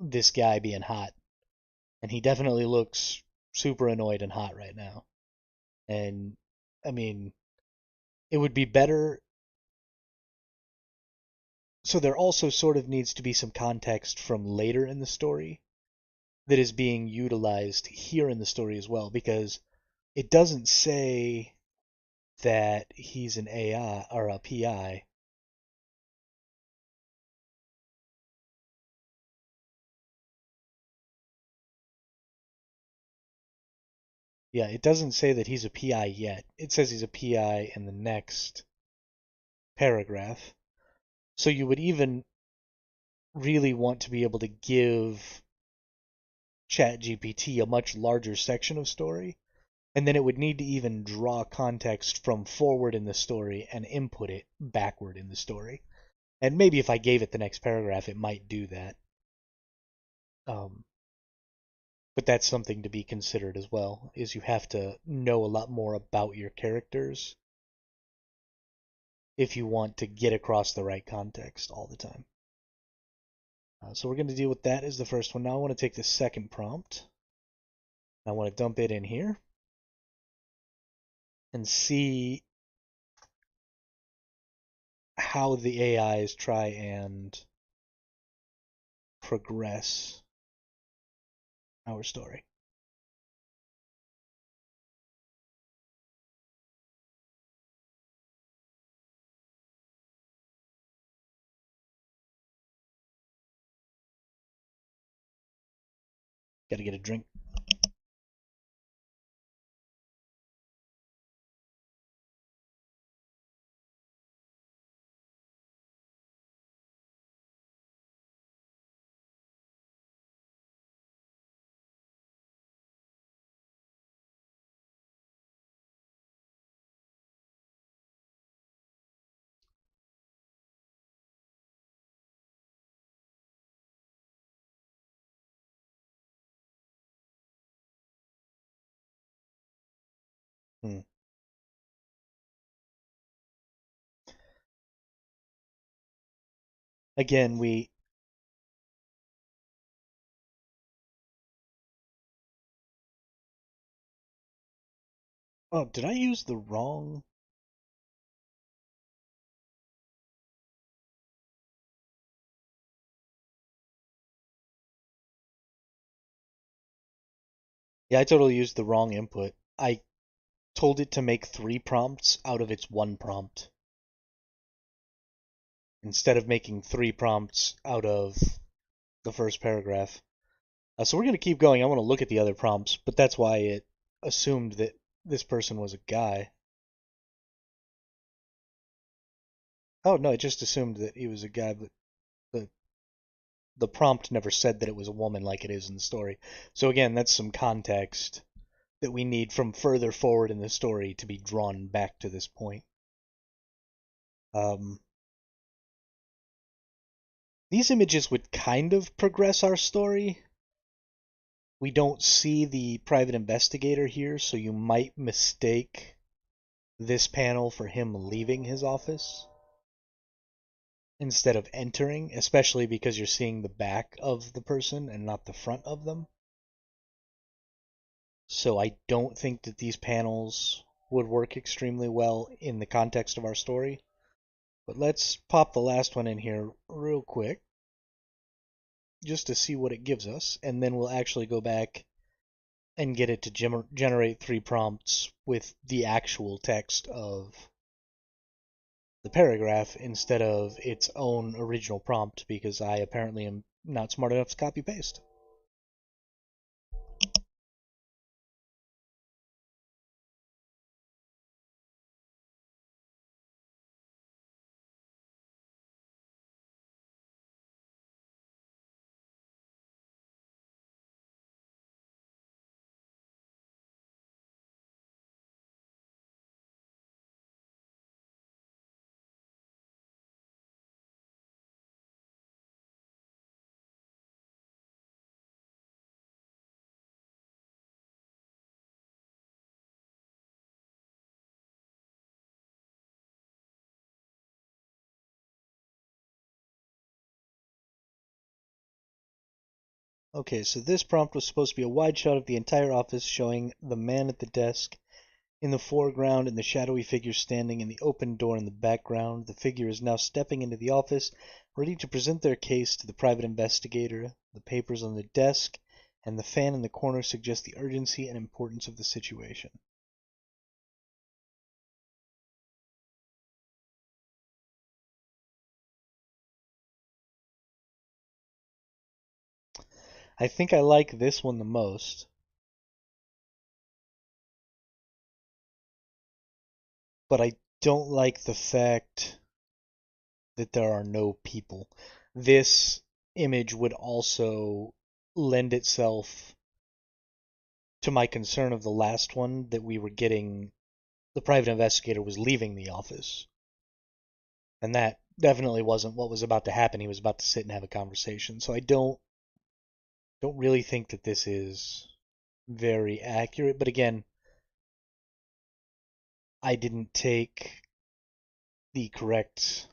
this guy being hot, and he definitely looks super annoyed and hot right now. And I mean, it would be better. So there also sort of needs to be some context from later in the story that is being utilized here in the story as well, because it doesn't say that he's an AI or a PI. Yeah, it doesn't say that he's a PI yet. It says he's a PI in the next paragraph. So you would even really want to be able to give ChatGPT a much larger section of story, and then it would need to even draw context from forward in the story and input it backward in the story. And maybe if I gave it the next paragraph, it might do that. Um, but that's something to be considered as well, is you have to know a lot more about your characters if you want to get across the right context all the time. So we're going to deal with that as the first one. Now I want to take the second prompt. I want to dump it in here and see how the AIs try and progress our story. Got to get a drink. Hmm. Again, we. Oh, did I use the wrong? Yeah, I totally used the wrong input. I told it to make three prompts out of its one prompt instead of making three prompts out of the first paragraph. So we're going to keep going. I want to look at the other prompts, but that's why it assumed that this person was a guy. Oh, no, it just assumed that he was a guy, but the the prompt never said that it was a woman like it is in the story. So again, that's some context that we need from further forward in the story to be drawn back to this point. Um, These images would kind of progress our story. We don't see the private investigator here, so you might mistake this panel for him leaving his office instead of entering, especially because you're seeing the back of the person and not the front of them. So I don't think that these panels would work extremely well in the context of our story. But let's pop the last one in here real quick just to see what it gives us, and then we'll actually go back and get it to generate 3 prompts with the actual text of the paragraph instead of its own original prompt, because I apparently am not smart enough to copy paste. Okay, so this prompt was supposed to be a wide shot of the entire office showing the man at the desk in the foreground and the shadowy figure standing in the open door in the background. The figure is now stepping into the office, ready to present their case to the private investigator. The papers on the desk and the fan in the corner suggest the urgency and importance of the situation. I think I like this one the most, but I don't like the fact that there are no people. This image would also lend itself to my concern of the last one, that we were getting the private investigator was leaving the office. And that definitely wasn't what was about to happen. He was about to sit and have a conversation. So I don't really think that this is very accurate. But again, I didn't take the correct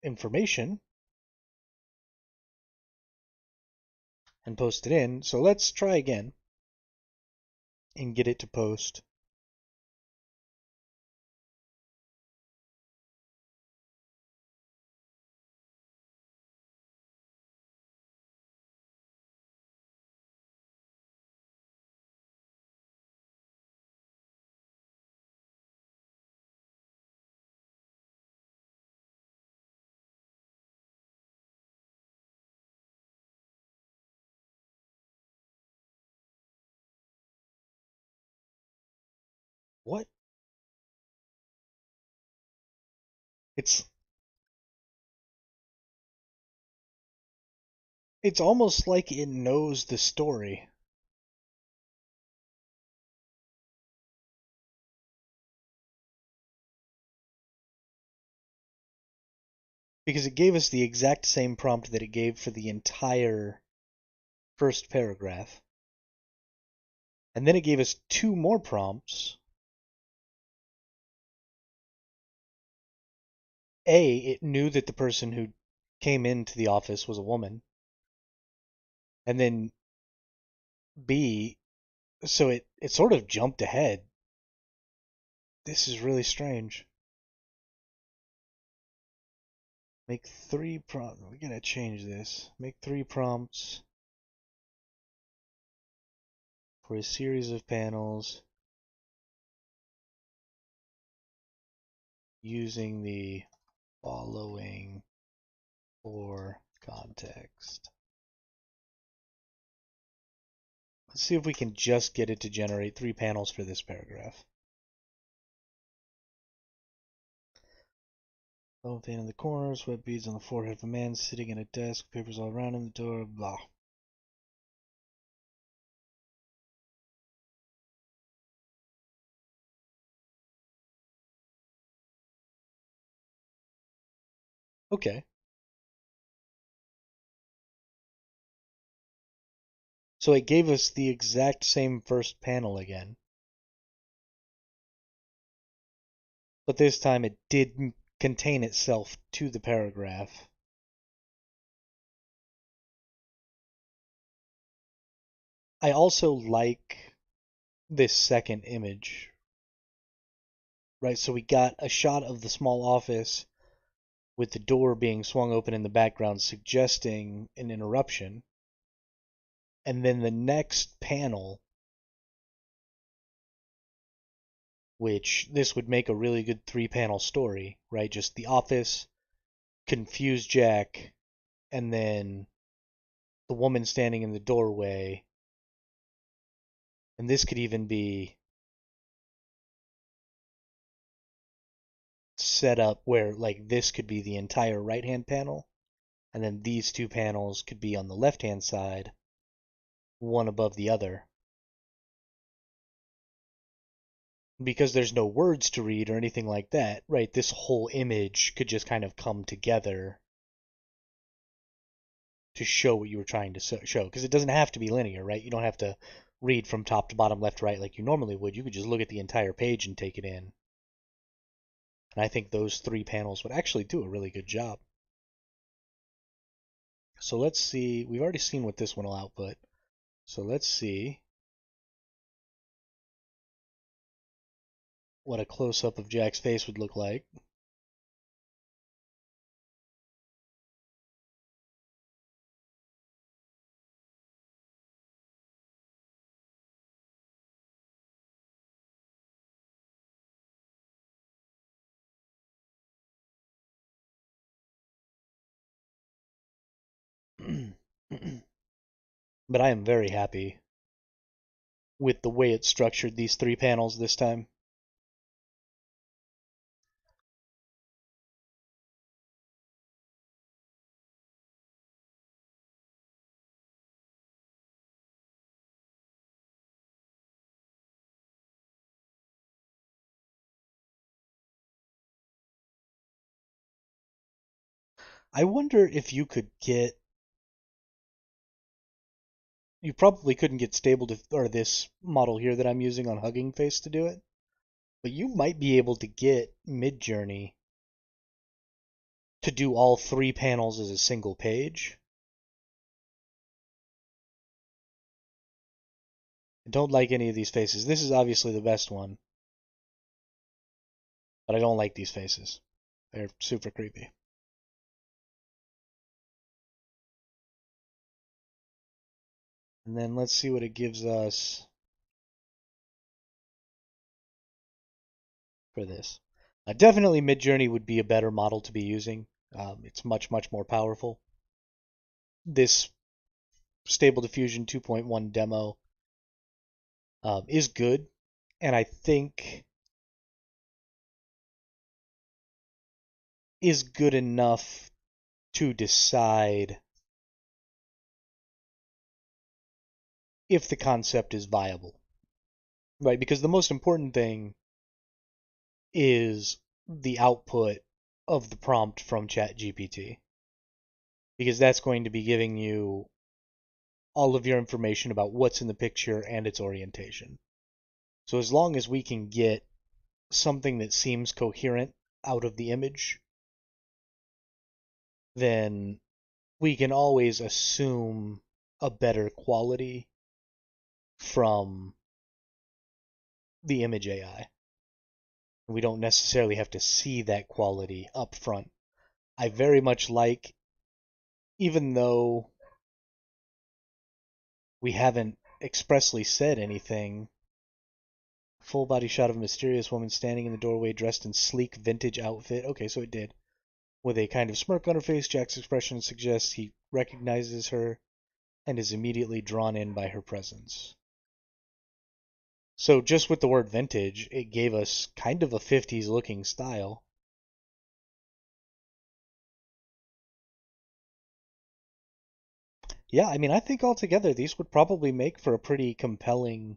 information and post it in. So let's try again and get it to post. What? It's it's almost like it knows the story. Because it gave us the exact same prompt that it gave for the entire first paragraph. And then it gave us 2 more prompts. A, it knew that the person who came into the office was a woman. And then B, so it sort of jumped ahead. This is really strange. Make 3 prompts. We're going to change this. Make 3 prompts for a series of panels using the following for context. Let's see if we can just get it to generate 3 panels for this paragraph. Phone fan in the corner, sweat beads on the forehead of a man sitting at a desk, papers all around him, the door, blah. Okay. So it gave us the exact same first panel again. But this time it did contain itself to the paragraph. I also like this second image, right? So we got a shot of the small office with the door being swung open in the background, suggesting an interruption. And then the next panel, which this would make a really good 3-panel story, right? Just the office, confused Jack, and then the woman standing in the doorway. And this could even be set up where, like, this could be the entire right-hand panel, and then these 2 panels could be on the left-hand side, one above the other. Because there's no words to read or anything like that, right? This whole image could just kind of come together to show what you were trying to show. Because it doesn't have to be linear, right? You don't have to read from top to bottom, left to right like you normally would. You could just look at the entire page and take it in. And I think those 3 panels would actually do a really good job. So let's see. We've already seen what this one will output. So let's see what a close-up of Jack's face would look like. But I am very happy with the way it structured these 3 panels this time. I wonder if you could get. You probably couldn't get Stable or this model here that I'm using on Hugging Face to do it, but you might be able to get Midjourney to do all 3 panels as a single page. I don't like any of these faces. This is obviously the best one, but I don't like these faces. They're super creepy. And then let's see what it gives us for this. Definitely Midjourney would be a better model to be using. It's much, much more powerful. This Stable Diffusion 2.1 demo is good, and I think is good enough to decide if the concept is viable, right? Because the most important thing is the output of the prompt from ChatGPT, because that's going to be giving you all of your information about what's in the picture and its orientation. So as long as we can get something that seems coherent out of the image, then we can always assume a better quality from the image AI. We don't necessarily have to see that quality up front. I very much like, even though we haven't expressly said anything, full body shot of a mysterious woman standing in the doorway dressed in sleek vintage outfit. Okay, so it did. With a kind of smirk on her face, Jack's expression suggests he recognizes her and is immediately drawn in by her presence. So just with the word vintage, it gave us kind of a 50s looking style. Yeah, I mean, I think altogether these would probably make for a pretty compelling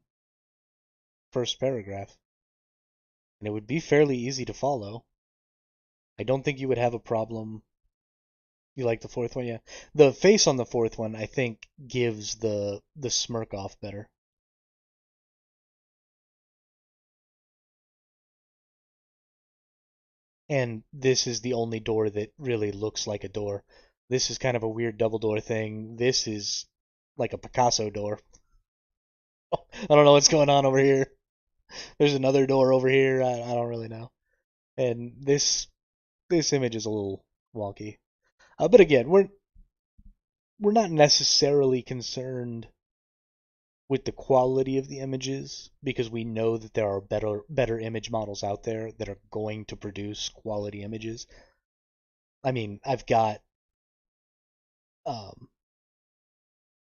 first paragraph. And it would be fairly easy to follow. I don't think you would have a problem You like the fourth one, yeah. The face on the fourth one, I think, gives the smirk off better. And this is the only door that really looks like a door. This is kind of a weird double door thing. This is like a Picasso door. I don't know what's going on over here. There's another door over here. I don't really know. And this image is a little wonky. But again, we're not necessarily concerned with the quality of the images because we know that there are better image models out there that are going to produce quality images. I mean, I've got um,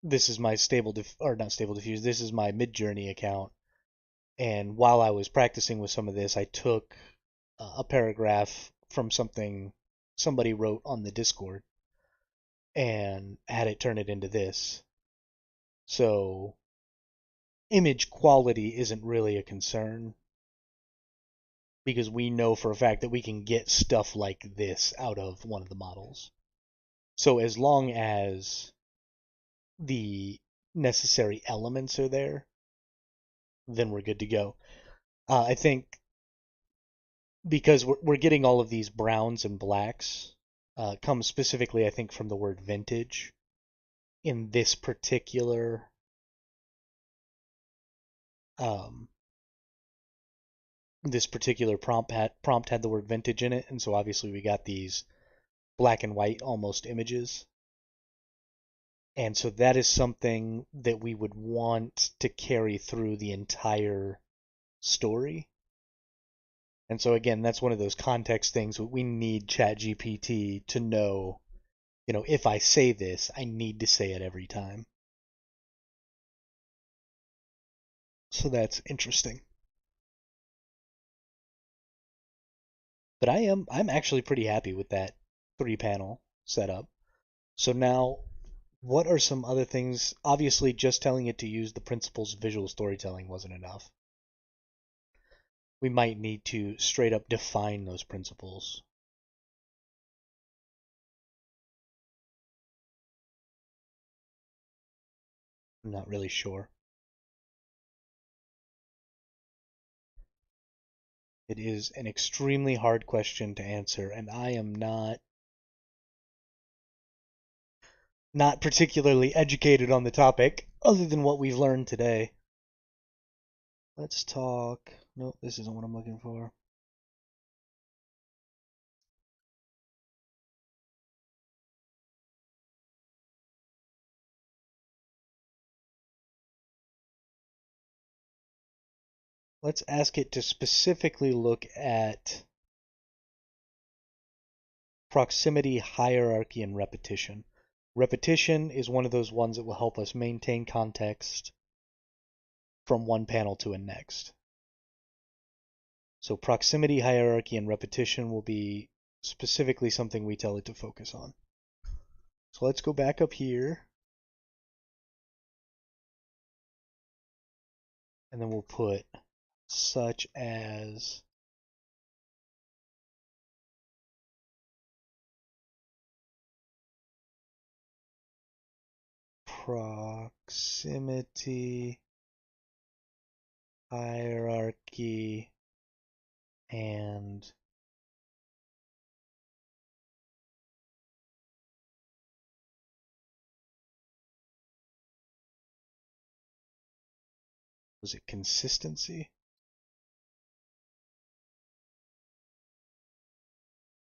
this is my or not stable diffuse. This is my Midjourney account, and while I was practicing with some of this, I took a paragraph from something somebody wrote on the Discord and had it turn it into this. So image quality isn't really a concern because we know for a fact that we can get stuff like this out of one of the models. So as long as the necessary elements are there, then we're good to go. I think because we're getting all of these browns and blacks, comes specifically, I think, from the word vintage in um, this particular prompt had the word vintage in it, and so obviously we got these black and white almost images. And so that is something that we would want to carry through the entire story. And so again, that's one of those context things we need ChatGPT to know, if I say this, I need to say it every time. So that's interesting. But I'm actually pretty happy with that 3 panel setup. So now what are some other things? Obviously, just telling it to use the principles of visual storytelling wasn't enough. We might need to straight up define those principles. I'm not really sure. It is an extremely hard question to answer, and I am not particularly educated on the topic, other than what we've learned today. Let's talk. No, this isn't what I'm looking for. Let's ask it to specifically look at proximity, hierarchy, and repetition. Repetition is one of those ones that will help us maintain context from one panel to a next. So proximity, hierarchy, and repetition will be specifically something we tell it to focus on. So let's go back up here, and then we'll put such as proximity, hierarchy, and was it consistency?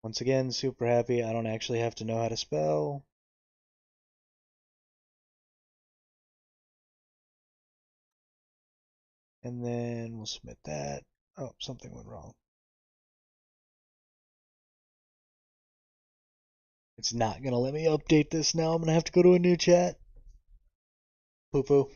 Once again, super happy I don't actually have to know how to spell. And then we'll submit that. Oh, something went wrong. It's not going to let me update this now. I'm going to have to go to a new chat. Poo poo.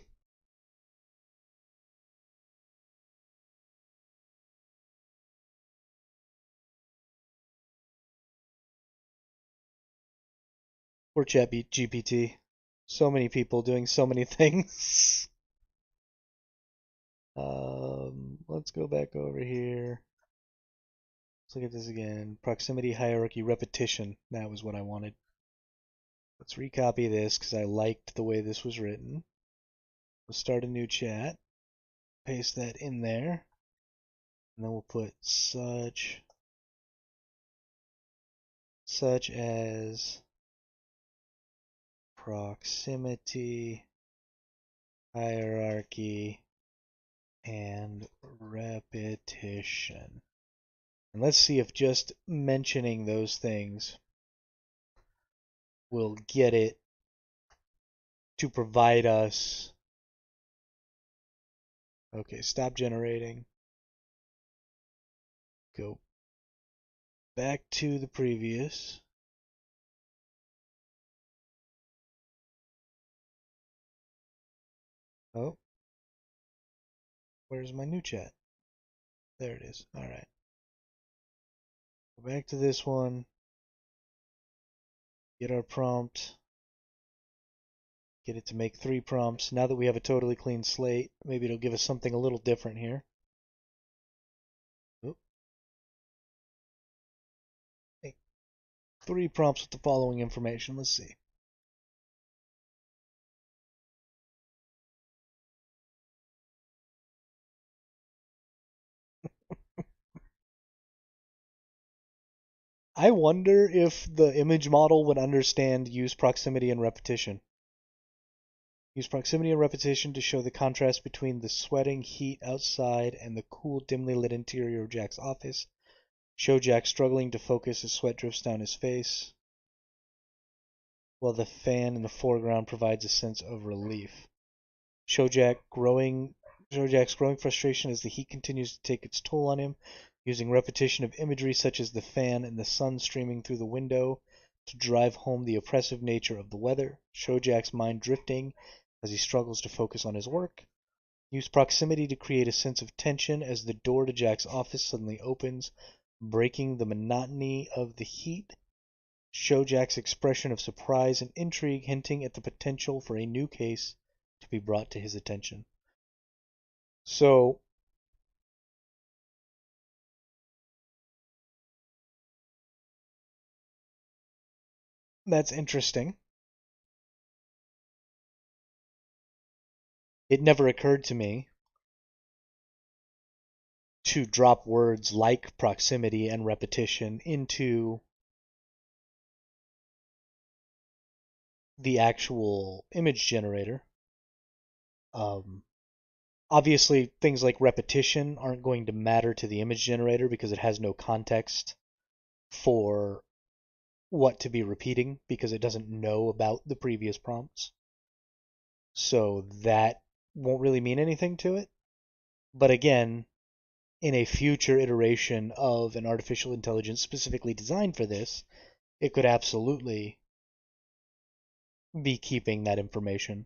Poor chat GPT. So many people doing so many things. Let's go back over here. Let's look at this again. Proximity, hierarchy, repetition. That was what I wanted. Let's recopy this because I liked the way this was written. We'll start a new chat, paste that in there, and then we'll put such as proximity, hierarchy, and repetition. And let's see if just mentioning those things will get it to provide us. Okay, stop generating. Go back to the previous. Oh, where's my new chat? There it is. All right. Go back to this one. Get our prompt. Get it to make 3 prompts. Now that we have a totally clean slate, maybe it'll give us something a little different here. Oh, make 3 prompts with the following information. Let's see. I wonder if the image model would understand use proximity and repetition. Use proximity and repetition to show the contrast between the sweating heat outside and the cool, dimly lit interior of Jack's office. Show Jack struggling to focus as sweat drifts down his face, while the fan in the foreground provides a sense of relief. Show Jack's growing frustration as the heat continues to take its toll on him, using repetition of imagery such as the fan and the sun streaming through the window to drive home the oppressive nature of the weather. Show Jack's mind drifting as he struggles to focus on his work. Use proximity to create a sense of tension as the door to Jack's office suddenly opens, breaking the monotony of the heat. Show Jack's expression of surprise and intrigue, hinting at the potential for a new case to be brought to his attention. So, that's interesting. It never occurred to me to drop words like proximity and repetition into the actual image generator. Um, Obviously, things like repetition aren't going to matter to the image generator because it has no context for what to be repeating because it doesn't know about the previous prompts. So that won't really mean anything to it. But again, in a future iteration of an artificial intelligence specifically designed for this, it could absolutely be keeping that information.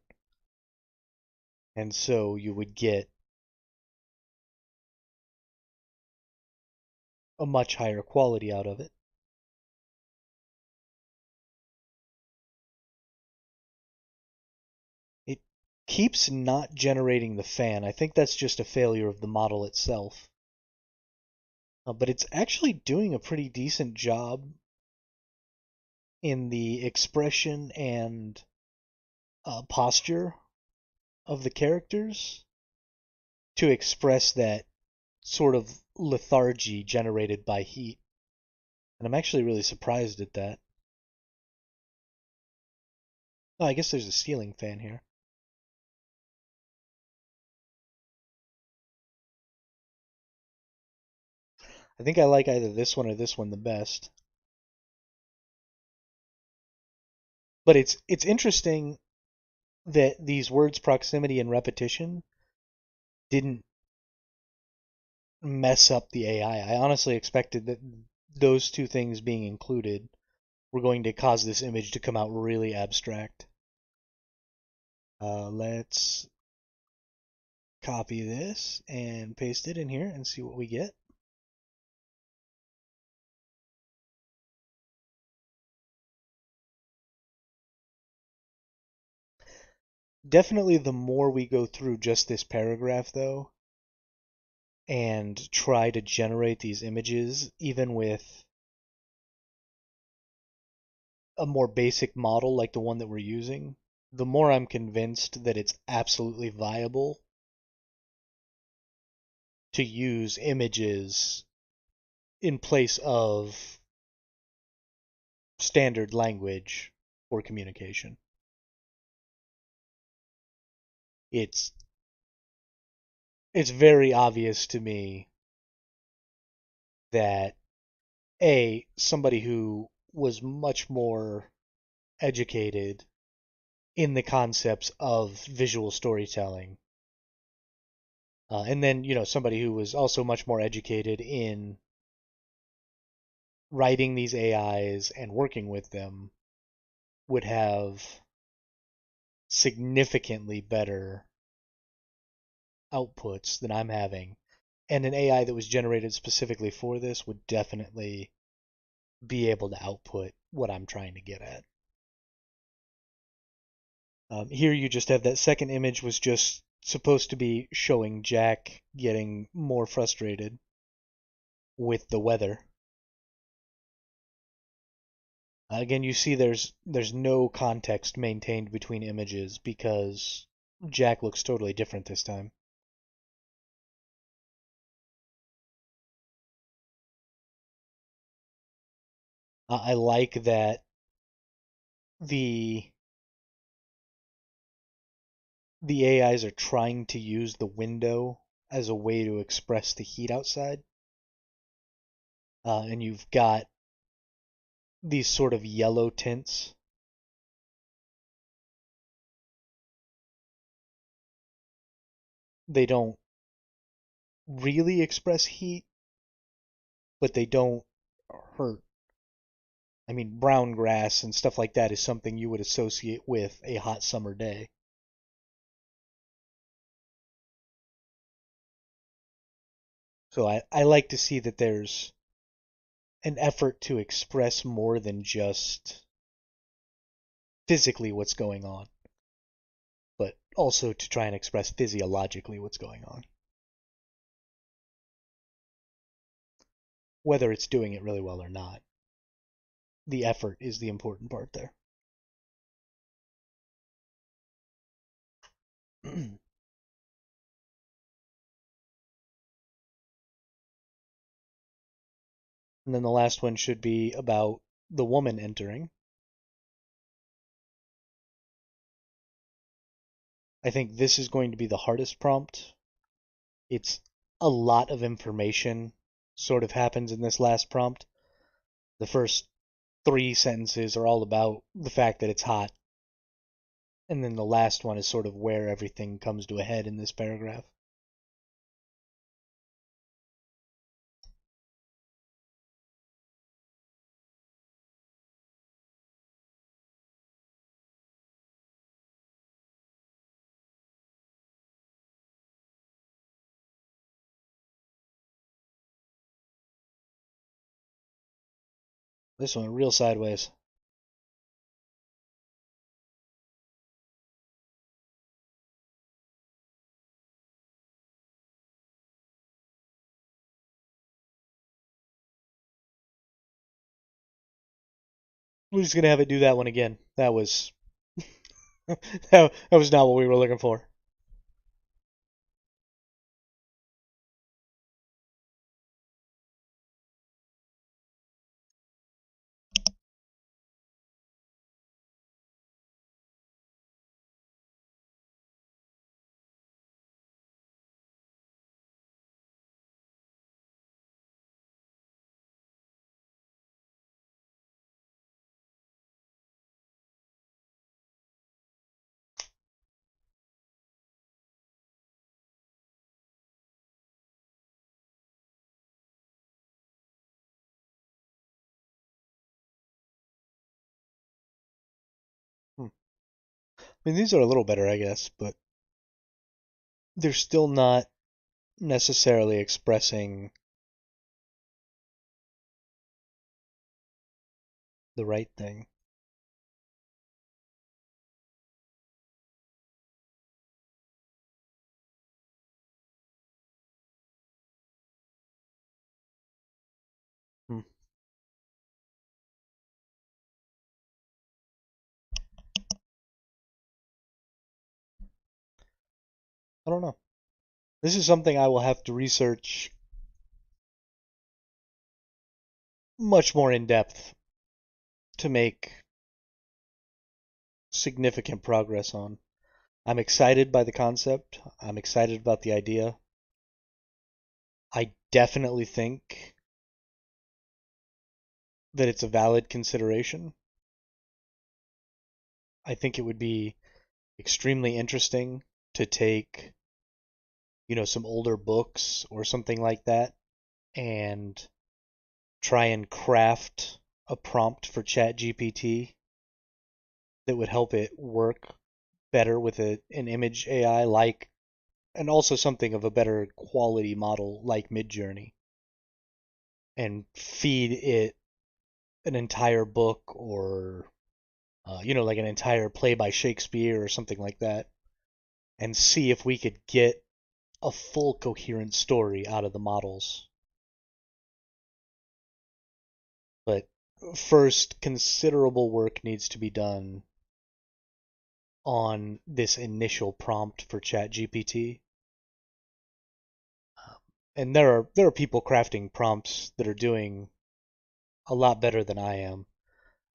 And so you would get a much higher quality out of it. It keeps not generating the fan. I think that's just a failure of the model itself. But it's actually doing a pretty decent job in the expression and posture of the characters to express that sort of lethargy generated by heat. And I'm actually really surprised at that. Oh, I guess there's a ceiling fan here. I think I like either this one or this one the best. But it's interesting that these words proximity and repetition didn't mess up the AI. I honestly expected that those two things being included were going to cause this image to come out really abstract. Let's copy this and paste it in here and see what we get. Definitely the more we go through just this paragraph, though, and try to generate these images, even with a more basic model like the one that we're using, the more I'm convinced that it's absolutely viable to use images in place of standard language for communication. It's it's very obvious to me that somebody who was much more educated in the concepts of visual storytelling, and then somebody who was also much more educated in writing these AIs and working with them would have significantly better outputs than I'm having. And an AI that was generated specifically for this would definitely be able to output what I'm trying to get at. Here you just have that second image was just supposed to be showing Jack getting more frustrated with the weather. Again, you see there's no context maintained between images because Jack looks totally different this time. I like that the the AIs are trying to use the window as a way to express the heat outside. And you've got these sort of yellow tints. They don't really express heat, but they don't hurt. I mean, brown grass and stuff like that is something you would associate with a hot summer day. So I like to see that there's an effort to express more than just physically what's going on, but also to try and express physiologically what's going on. Whether it's doing it really well or not, the effort is the important part there. And then the last one should be about the woman entering. I think this is going to be the hardest prompt. It's a lot of information sort of happens in this last prompt. The first three sentences are all about the fact that it's hot, and then the last one is sort of where everything comes to a head in this paragraph. This one real sideways. We're just gonna have it do that one again. That was that was not what we were looking for. I mean, these are a little better, I guess, but they're still not necessarily expressing the right thing. Hmm. I don't know. This is something I will have to research much more in depth to make significant progress on. I'm excited by the concept. I'm excited about the idea. I definitely think that it's a valid consideration. I think it would be extremely interesting to take, some older books or something like that and try and craft a prompt for ChatGPT that would help it work better with an image AI like, and also something of a better quality model like Midjourney, and feed it an entire book or, like an entire play by Shakespeare or something like that, and see if we could get a full coherent story out of the models. But first, considerable work needs to be done on this initial prompt for ChatGPT. And there are people crafting prompts that are doing a lot better than I am.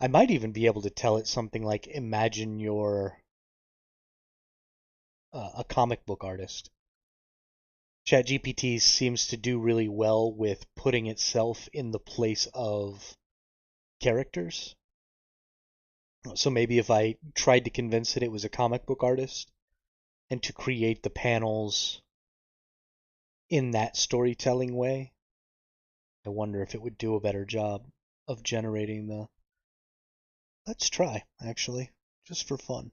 I might even be able to tell it something like imagine you're a comic book artist. ChatGPT seems to do really well with putting itself in the place of characters. So maybe if I tried to convince it was a comic book artist and to create the panels in that storytelling way, I wonder if it would do a better job of generating the. Let's try, actually, just for fun.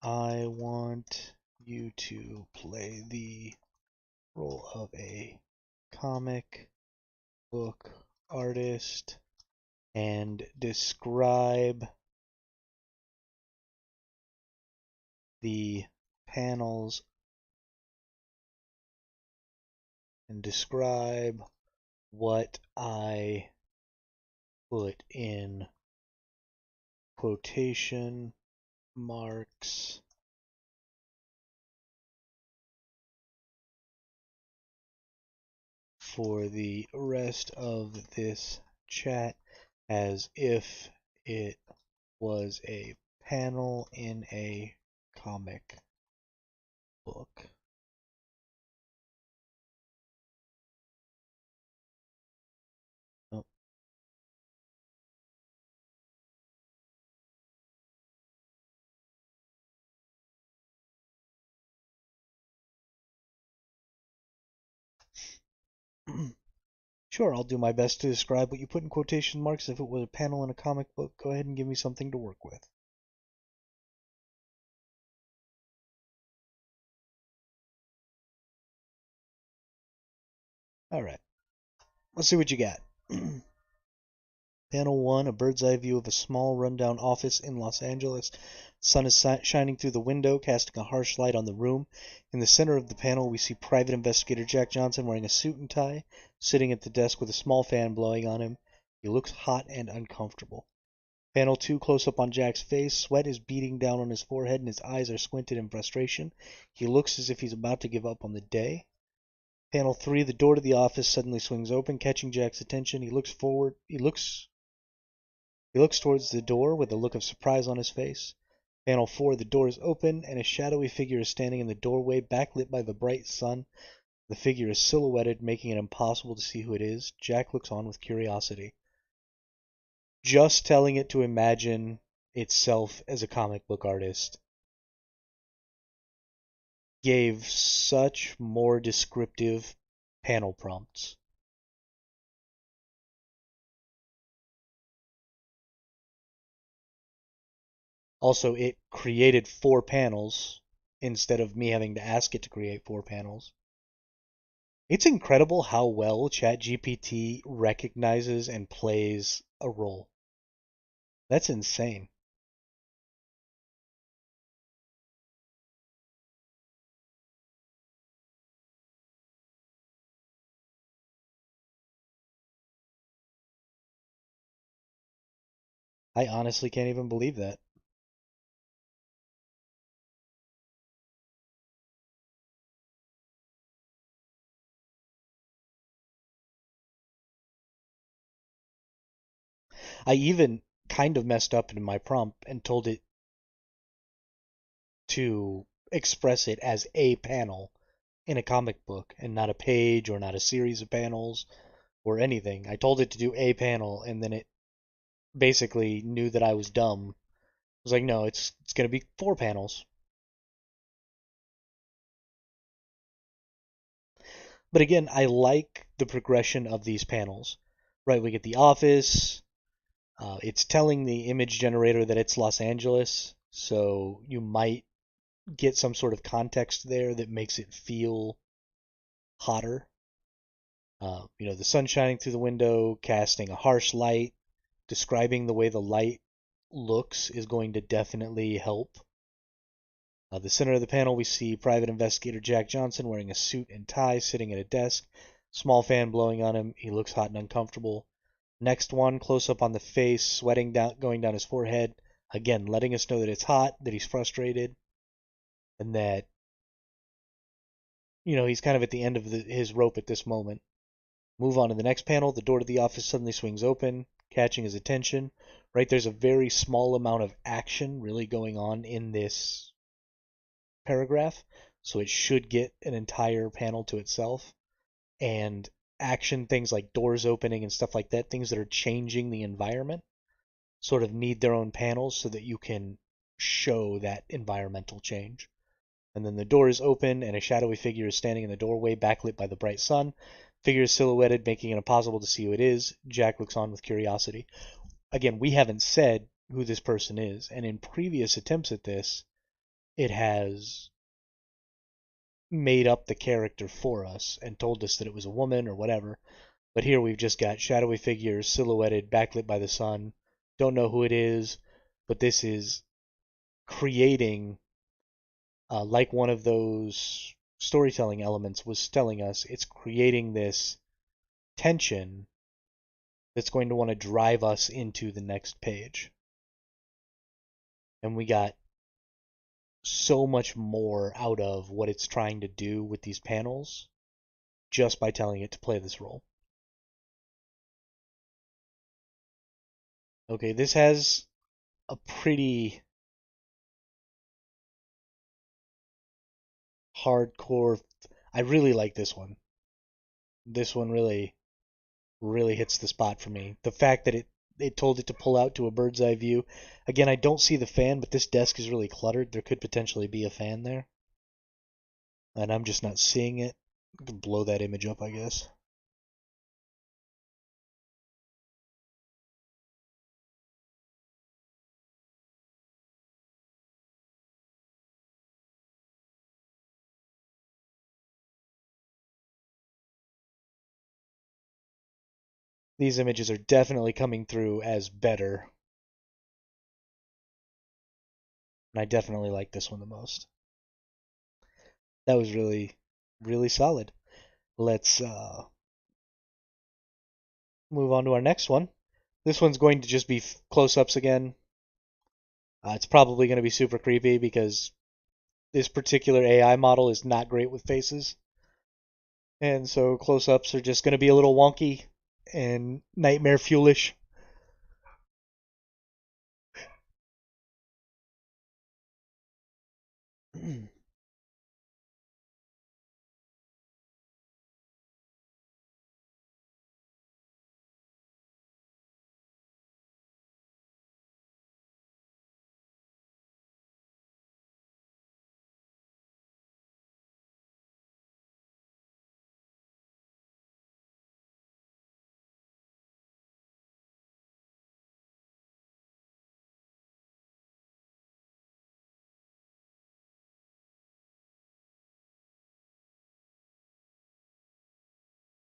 I want you to play the role of a comic book artist and describe the panels and describe what I put in quotation marks for the rest of this chat as if it was a panel in a comic book. Oh. Sure, I'll do my best to describe what you put in quotation marks if it was a panel in a comic book. Go ahead and give me something to work with. Alright, let's see what you got. Panel 1, a bird's eye view of a small, rundown office in Los Angeles. Sun is shining through the window, casting a harsh light on the room. In the center of the panel, we see Private Investigator Jack Johnson wearing a suit and tie, sitting at the desk with a small fan blowing on him. He looks hot and uncomfortable. Panel 2, close up on Jack's face. Sweat is beading down on his forehead and his eyes are squinted in frustration. He looks as if he's about to give up on the day. Panel 3, the door to the office suddenly swings open, catching Jack's attention. He looks forward. He looks towards the door with a look of surprise on his face. Panel 4, the door is open, and a shadowy figure is standing in the doorway, backlit by the bright sun. The figure is silhouetted, making it impossible to see who it is. Jack looks on with curiosity. Just telling it to imagine itself as a comic book artist gave such more descriptive panel prompts. Also, it created 4 panels instead of me having to ask it to create 4 panels. It's incredible how well ChatGPT recognizes and plays a role. That's insane. I honestly can't even believe that. I even kind of messed up in my prompt and told it to express it as a panel in a comic book and not a page or not a series of panels or anything. I told it to do a panel and then it basically knew that I was dumb. I was like, no, it's going to be 4 panels. But again, I like the progression of these panels. Right, we get the office. It's telling the image generator that it's Los Angeles, so you might get some sort of context there that makes it feel hotter. The sun shining through the window, casting a harsh light, describing the way the light looks is going to definitely help. The center of the panel, we see Private Investigator Jack Johnson wearing a suit and tie, sitting at a desk. Small fan blowing on him. He looks hot and uncomfortable. Next one, close up on the face, sweating down, going down his forehead. Again, letting us know that it's hot, that he's frustrated, and that he's kind of at the end of his rope at this moment. Move on to the next panel. The door to the office suddenly swings open, catching his attention. Right, there's a very small amount of action really going on in this paragraph, so it should get an entire panel to itself. And action things like doors opening and stuff like that, things that are changing the environment, sort of need their own panels so that you can show that environmental change. And then the door is open and a shadowy figure is standing in the doorway, backlit by the bright sun. Figure is silhouetted, making it impossible to see who it is. Jack looks on with curiosity. Again, we haven't said who this person is, and in previous attempts at this, it has made up the character for us and told us that it was a woman or whatever. But here we've just got shadowy figures silhouetted, backlit by the sun. Don't know who it is, but this is creating, like one of those storytelling elements was telling us, it's creating this tension that's going to want to drive us into the next page. And we got so much more out of what it's trying to do with these panels just by telling it to play this role. Okay, this has a pretty hardcore. I really like this one. This one really hits the spot for me. The fact that it told it to pull out to a bird's eye view. Again, I don't see the fan, but this desk is really cluttered. There could potentially be a fan there, and I'm just not seeing it. I can blow that image up, I guess. These images are definitely coming through as better, and I definitely like this one the most. That was really solid. Let's move on to our next one. This one's going to just be close-ups again. It's probably going to be super creepy because this particular AI model is not great with faces. And so close-ups are just going to be a little wonky and nightmare fuelish.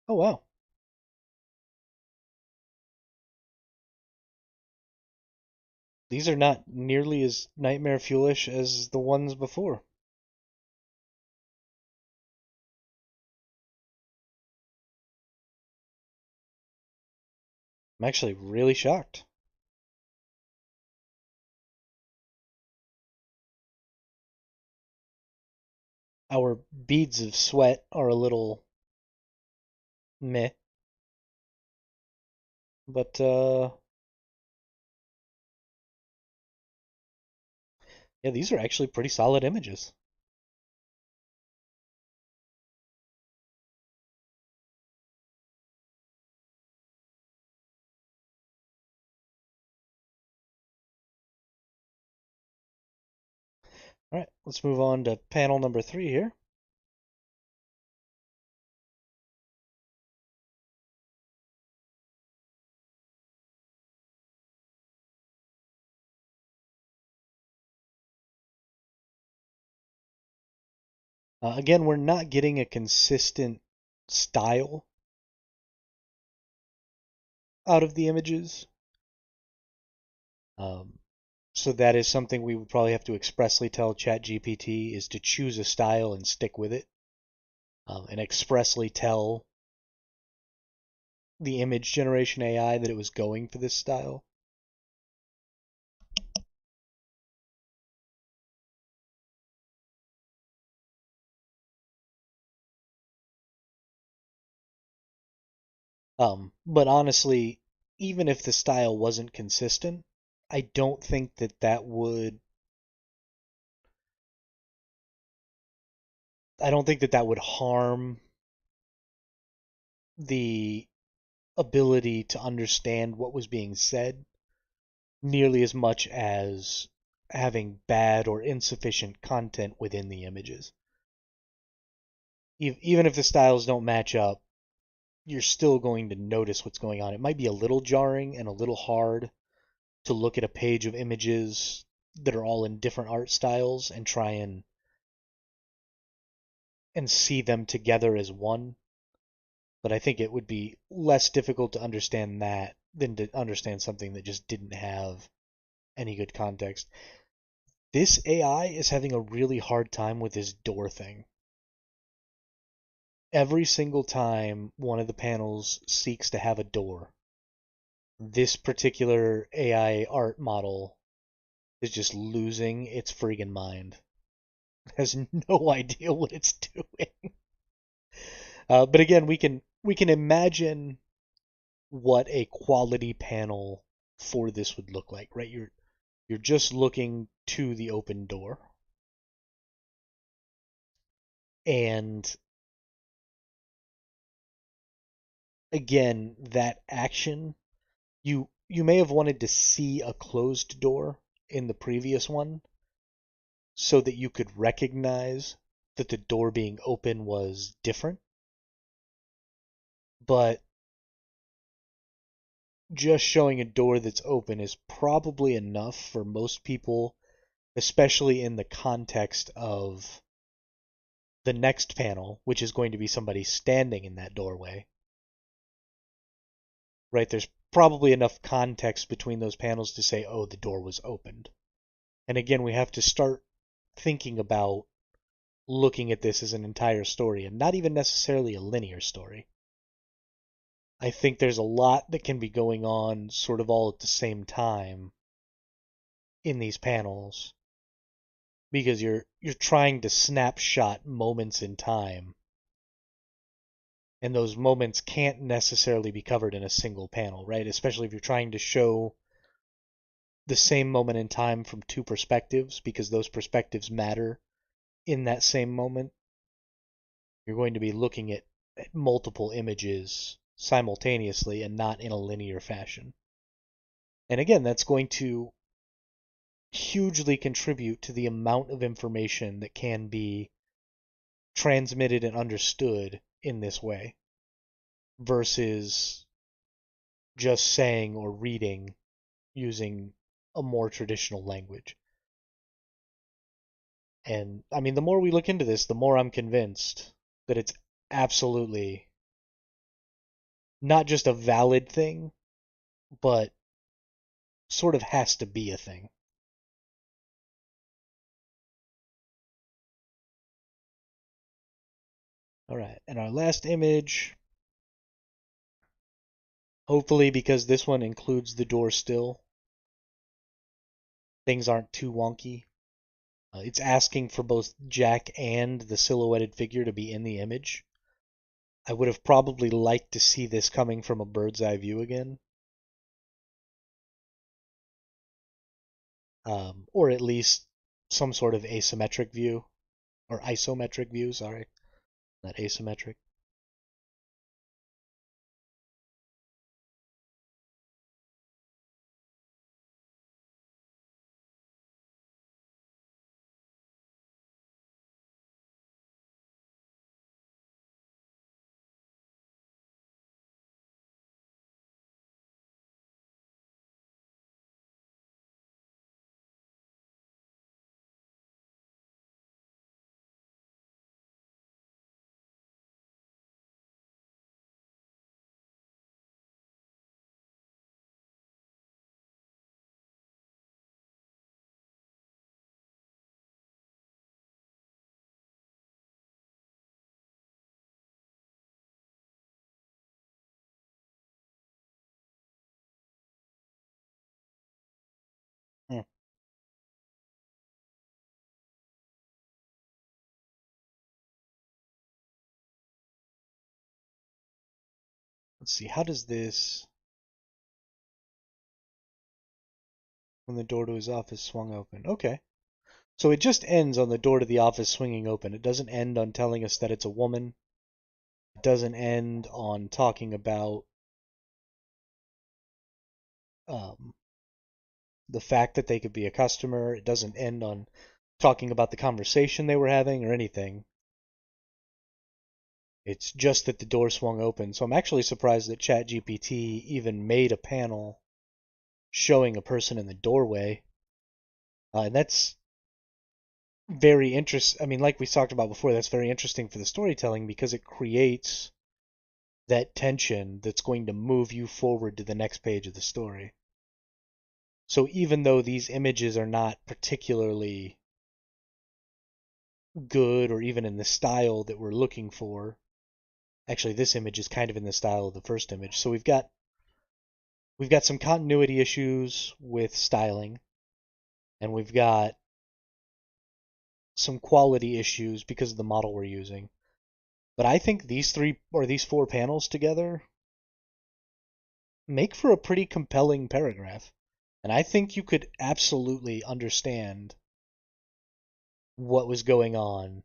Oh wow. These are not nearly as nightmare fuelish as the ones before. I'm actually really shocked. Our beads of sweat are a little meh, but Yeah, these are actually pretty solid images. All right, let's move on to panel number 3 here. Again, we're not getting a consistent style out of the images. Um, so that is something we would probably have to expressly tell ChatGPT is to choose a style and stick with it, and expressly tell the image generation AI that it was going for this style. But honestly, even if the style wasn't consistent, I don't think that that would I don't think that that would harm the ability to understand what was being said nearly as much as having bad or insufficient content within the images. Even if the styles don't match up, you're still going to notice what's going on. It might be a little jarring and a little hard to look at a page of images that are all in different art styles and try and see them together as one. But I think it would be less difficult to understand that than to understand something that just didn't have any good context. This AI is having a really hard time with this door thing. Every single time one of the panels seeks to have a door, this particular AI art model is just losing its friggin' mind. It has no idea what it's doing. But again, we can imagine what a quality panel for this would look like, right? You're just looking to the open door. And again, that action, you may have wanted to see a closed door in the previous one so that you could recognize that the door being open was different. But just showing a door that's open is probably enough for most people, especially in the context of the next panel, which is going to be somebody standing in that doorway. Right? There's probably enough context between those panels to say, oh, the door was opened. And again, we have to start thinking about looking at this as an entire story and not even necessarily a linear story. I think there's a lot that can be going on sort of all at the same time in these panels because you're trying to snapshot moments in time, and those moments can't necessarily be covered in a single panel, right? Especially if you're trying to show the same moment in time from two perspectives, because those perspectives matter in that same moment. You're going to be looking at multiple images simultaneously and not in a linear fashion. And again, that's going to hugely contribute to the amount of information that can be transmitted and understood in this way versus just saying or reading using a more traditional language. And I mean, the more we look into this, the more I'm convinced that it's absolutely not just a valid thing, but sort of has to be a thing. All right, and our last image, hopefully because this one includes the door still, things aren't too wonky. It's asking for both Jack and the silhouetted figure to be in the image. I would have probably liked to see this coming from a bird's eye view again. Or at least some sort of asymmetric view, or isometric view, sorry, not asymmetric. Hmm. Let's see, how does this, when the door to his office swung open? Okay. So it just ends on the door to the office swinging open. It doesn't end on telling us that it's a woman. It doesn't end on talking about um, the fact that they could be a customer. It doesn't end on talking about the conversation they were having or anything. It's just that the door swung open. So I'm actually surprised that ChatGPT even made a panel showing a person in the doorway. And that's very interesting. I mean, like we talked about before, that's very interesting for the storytelling because it creates that tension that's going to move you forward to the next page of the story. So even though these images are not particularly good or even in the style that we're looking for, actually this image is kind of in the style of the first image. So we've got some continuity issues with styling, and we've got some quality issues because of the model we're using. But I think these four panels together make for a pretty compelling paragraph. And I think you could absolutely understand what was going on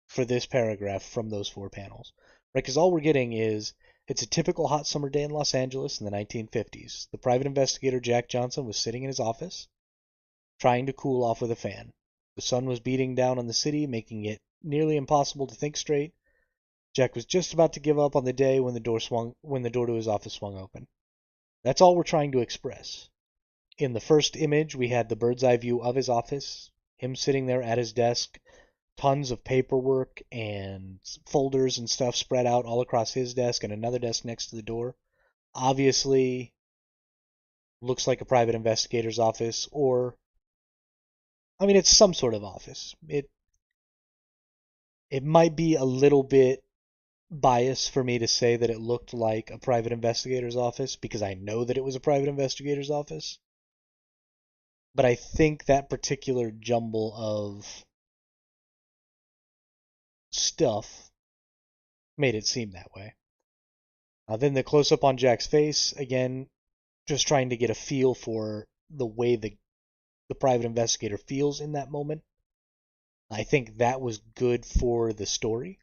for this paragraph from those four panels. Right? Because all we're getting is it's a typical hot summer day in Los Angeles in the 1950s. The private investigator Jack Johnson was sitting in his office, trying to cool off with a fan. The sun was beating down on the city, making it nearly impossible to think straight. Jack was just about to give up on the day when the door to his office swung open. That's all we're trying to express. In the first image, we had the bird's eye view of his office, him sitting there at his desk, tons of paperwork and folders and stuff spread out all across his desk and another desk next to the door. Obviously, looks like a private investigator's office, or I mean, it's some sort of office. It might be a little bit biased for me to say that it looked like a private investigator's office because I know that it was a private investigator's office. But I think that particular jumble of stuff made it seem that way. Then the close up on Jack's face, again, just trying to get a feel for the way the private investigator feels in that moment. I think that was good for the story.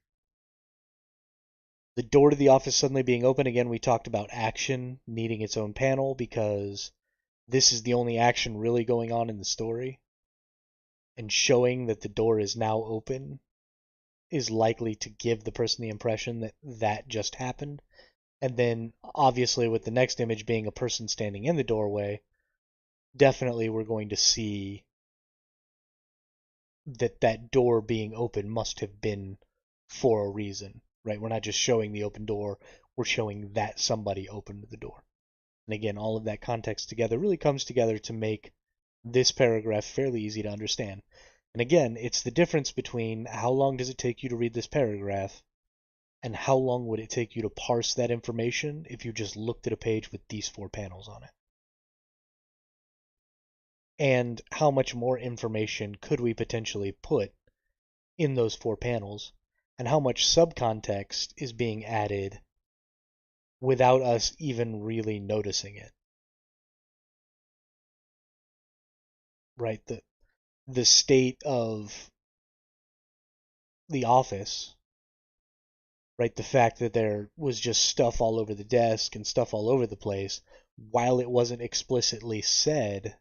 The door to the office suddenly being open, again, we talked about action needing its own panel because this is the only action really going on in the story. And showing that the door is now open is likely to give the person the impression that that just happened. And then, obviously, with the next image being a person standing in the doorway, definitely we're going to see that that door being open must have been for a reason, right? We're not just showing the open door, we're showing that somebody opened the door. And again, all of that context together really comes together to make this paragraph fairly easy to understand. And again, it's the difference between how long does it take you to read this paragraph and how long would it take you to parse that information if you just looked at a page with these four panels on it. And how much more information could we potentially put in those four panels, and how much subcontext is being added without us even really noticing it. Right? the state of the office, right? The fact that there was just stuff all over the desk and stuff all over the place, while it wasn't explicitly said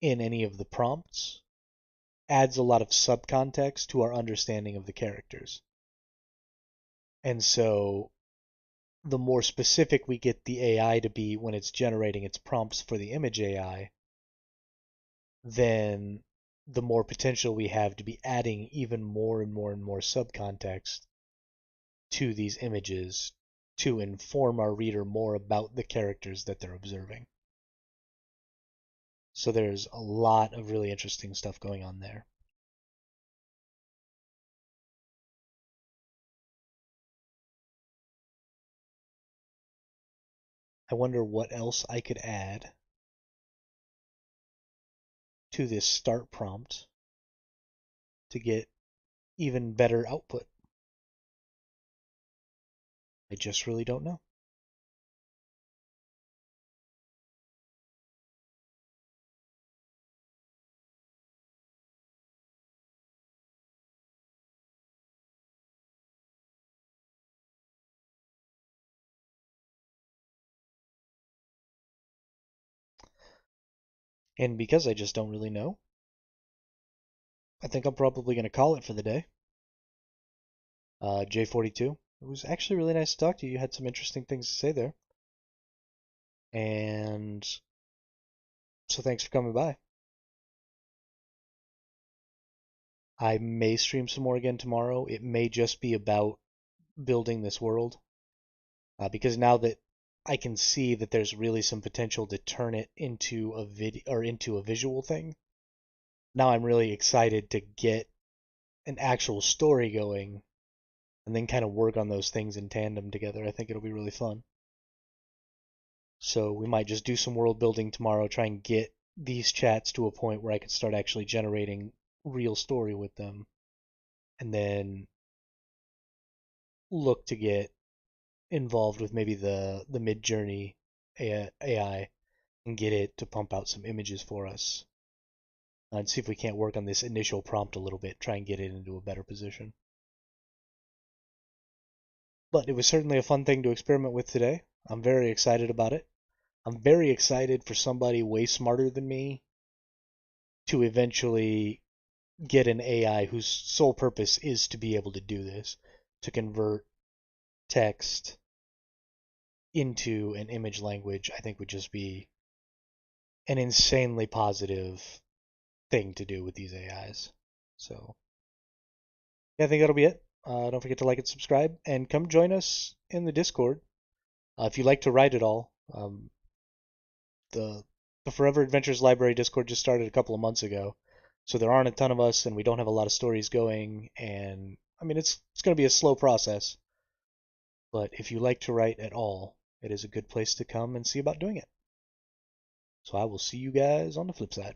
in any of the prompts, adds a lot of subcontext to our understanding of the characters. And so the more specific we get the AI to be when it's generating its prompts for the image AI, then the more potential we have to be adding even more and more and more subcontext to these images to inform our reader more about the characters that they're observing. So there's a lot of really interesting stuff going on there. I wonder what else I could add to this start prompt to get even better output. I just really don't know. And because I just don't really know, I think I'm probably going to call it for the day. J42. It was actually really nice to talk to you. You had some interesting things to say there. And so thanks for coming by. I may stream some more again tomorrow. It may just be about building this world. Because now that I can see that there's really some potential to turn it into a video or into a visual thing. Now I'm really excited to get an actual story going and then kind of work on those things in tandem together. I think it'll be really fun. So we might just do some world building tomorrow, try and get these chats to a point where I can start actually generating real story with them, and then look to get involved with maybe the mid journey AI and get it to pump out some images for us, and see if we can't work on this initial prompt a little bit, try and get it into a better position. But it was certainly a fun thing to experiment with today. I'm very excited about it. I'm very excited for somebody way smarter than me to eventually get an AI whose sole purpose is to be able to do this, to convert text into an image language. I think would just be an insanely positive thing to do with these AIs. So, yeah, I think that'll be it. Don't forget to like and subscribe, and come join us in the Discord. If you like to write at all, the the Forever Adventures Library Discord just started a couple of months ago, so there aren't a ton of us, and we don't have a lot of stories going. And I mean, it's going to be a slow process, but if you like to write at all, it is a good place to come and see about doing it. So I will see you guys on the flip side.